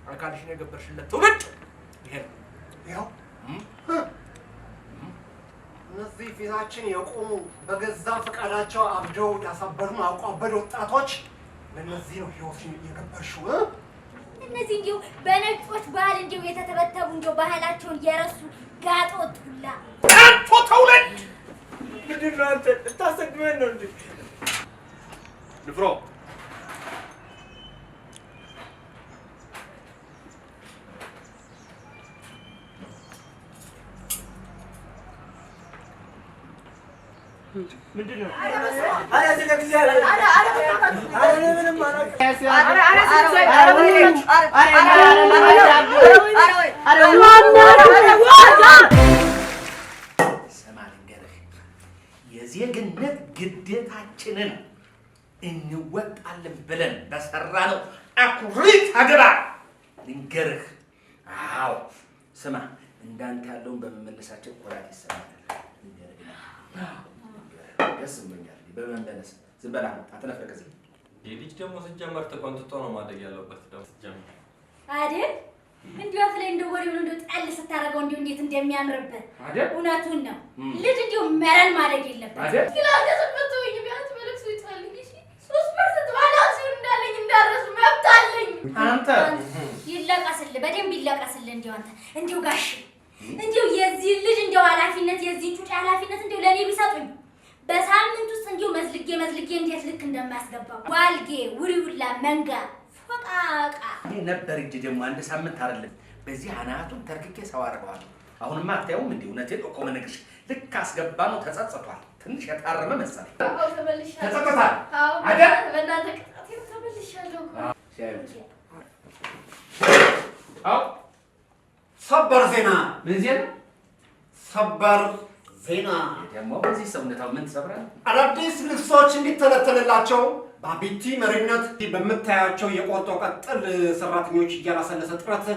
S1: አካልሽን የገበርሽለት ትውልድ ይሄ ነው።
S10: ይኸው እነዚህ ፊታችን የቆሙ በገዛ ፈቃዳቸው አብደው ያሳበዱን አውቀው አበድ ወጣቶች ለእነዚህ ነው ህይወትሽን የገበርሽው።
S2: እነዚህ እንዲሁ በነጮች ባህል እንዲሁ የተተበተቡ እንዲሁ ባህላቸውን የረሱ ጋጦት ሁላ
S1: አንተ ተውለድ
S12: ምንድን ነው አንተ ልታሰድበን ነው እንዴ?
S1: ንፍሮ
S12: ምንድን ነው?
S9: አረ ዝጋ ጊዜ አረ
S12: ምንም
S1: ስማ ልንገርህ፣ የዜግነት ግዴታችንን እንወጣለን ብለን በሰራነው አኩሪ ተግባር ልንገርህ። አዎ ስማ፣ እንዳንተ ያለውን በመመለሳቸው ኩራት ይሰማል። ደስ ብሎኛል በመመለስ። ዝም በላ አትነፍረቅ።
S8: ልጅ ደግሞ ስትጀምር ተቆንጥጦ ነው ማደግ ያለበት። ደግሞ ስትጀምር
S2: አይደል እንዲሁ አፍ ላይ እንደው ወሬውን እንደው ጣል ስታረገው እንዲሁ እንዴት እንደሚያምርበት
S1: አይደል?
S2: እውነቱን ነው። ልጅ እንዲሁ መረን ማደግ የለበት
S1: አይደል?
S11: ስላገዘበት ወይ ቢያንስ መልክሱ ይጣልኝ። እሺ 3% ባላንስ እንዳለኝ እንዳረሱ መብት አለኝ።
S1: አንተ
S2: ይለቀስልህ፣ በደንብ ይለቀስልህ። እንዲሁ አንተ እንዲሁ ጋሽ እንዲሁ የዚህ ልጅ እንዲሁ ኃላፊነት የዚህ ጩጬ ኃላፊነት እንዲሁ ለኔ ቢሰጡኝ በሳምንት ውስጥ እንዲሁ መዝልጌ እንዴት ልክ እንደማስገባው ዋልጌ ውሪውላ መንጋ ፎቃቃ
S1: ነበር እንጂ ደግሞ አንድ ሳምንት አይደለም። በዚህ አናቱን ተርክኬ ሰው አደርገዋለሁ። አሁንማ አታየውም እንዴ? እውነቴን እኮ የምነግርሽ ልክ አስገባ ነው። ተጸጽቷል። ትንሽ የታረመ መሰለኝ።
S11: አዎ ተመልሻለሁ።
S1: ተጸጽቷል
S11: አይደል? በእናንተ ቅጣት ተመልሻለሁ።
S1: አዎ
S10: ሰበር ዜና።
S1: ምን ዜና?
S10: ሰበር ዜና
S1: ደግሞ በዚህ ሰውነታው ምን ተሰብራል?
S10: አዳዲስ ልብሶች እንዲተለተልላቸው በአቢቲ መሪነት በምታያቸው የቆርጦ ቀጥል ሰራተኞች እያላሰለሰ ጥረት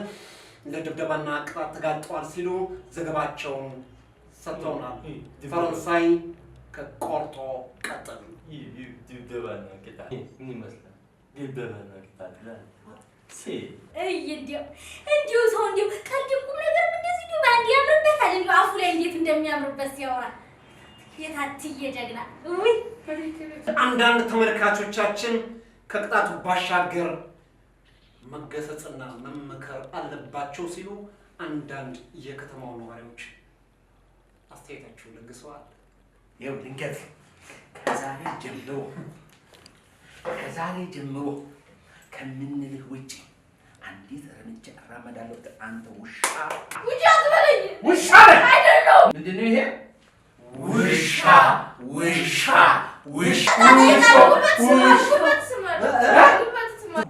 S10: ለድብደባና ቅጣት ተጋልጠዋል ሲሉ ዘገባቸውን ሰጥተውናል። ፈረንሳይ ከቆርጦ ቀጥል
S8: ድብደባና ቅጣት ምን ይመስላል? ድብደባና ቅጣት
S2: እንዲሁ ሰው እንዲሁ ቀልድ ቁም ነገር እንደዚህ እንዲሁ በአንድ ያምርበታል። እንዲሁ አፉ ላይ እንዴት እንደሚያምርበት ሲያወራ የታትዬ ጀግና። ውይ
S10: አንዳንድ ተመልካቾቻችን ከቅጣቱ ባሻገር መገሰጽና መመከር አለባቸው ሲሉ አንዳንድ የከተማው ነዋሪዎች አስተያየታቸውን ለግሰዋል።
S1: ይኸው ልንገርህ፣ ከዛሬ ጀምሮ ከምንልህ ውጭ አንዲት እርምጃ እራመዳለሁ። አንተ ውሻ
S11: አትበለኝ።
S1: ውሻ
S11: አይደለም።
S1: ምንድን ነው ይሄ? ውሻ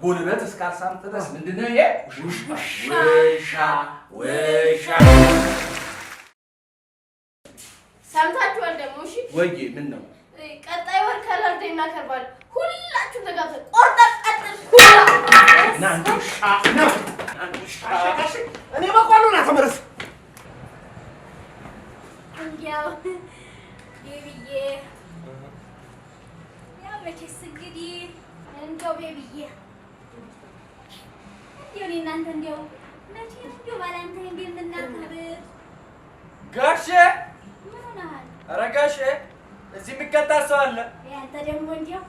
S1: ጉልበት እስካልሳም ድረስ ምንድን ነው ይሄ? ውሻ
S11: ሰምታችኋል ደግሞ። እሺ
S1: ወይ ምን ነው?
S11: ቀጣይ ወር ከለር ዴይ እናከብራለን። ሁላችሁም ተጋብዘን ቆርጣ ቀጥል።
S10: እኔ በቋሉ ና ተመለስ።
S2: እንዲያው ቤቢዬ ያው መቼስ እንግዲህ እንደው ቤቢዬ እንዲያው እኔ እናንተ እንዲያው መቼ እንዲያው ባላንታይን እንዴት የምናከብር
S8: ጋሼ?
S2: ምን ሆነሃል?
S8: ኧረ ጋሼ እዚህ የሚቀጣ ሰው አለ።
S2: ያንተ ደግሞ እንዲያው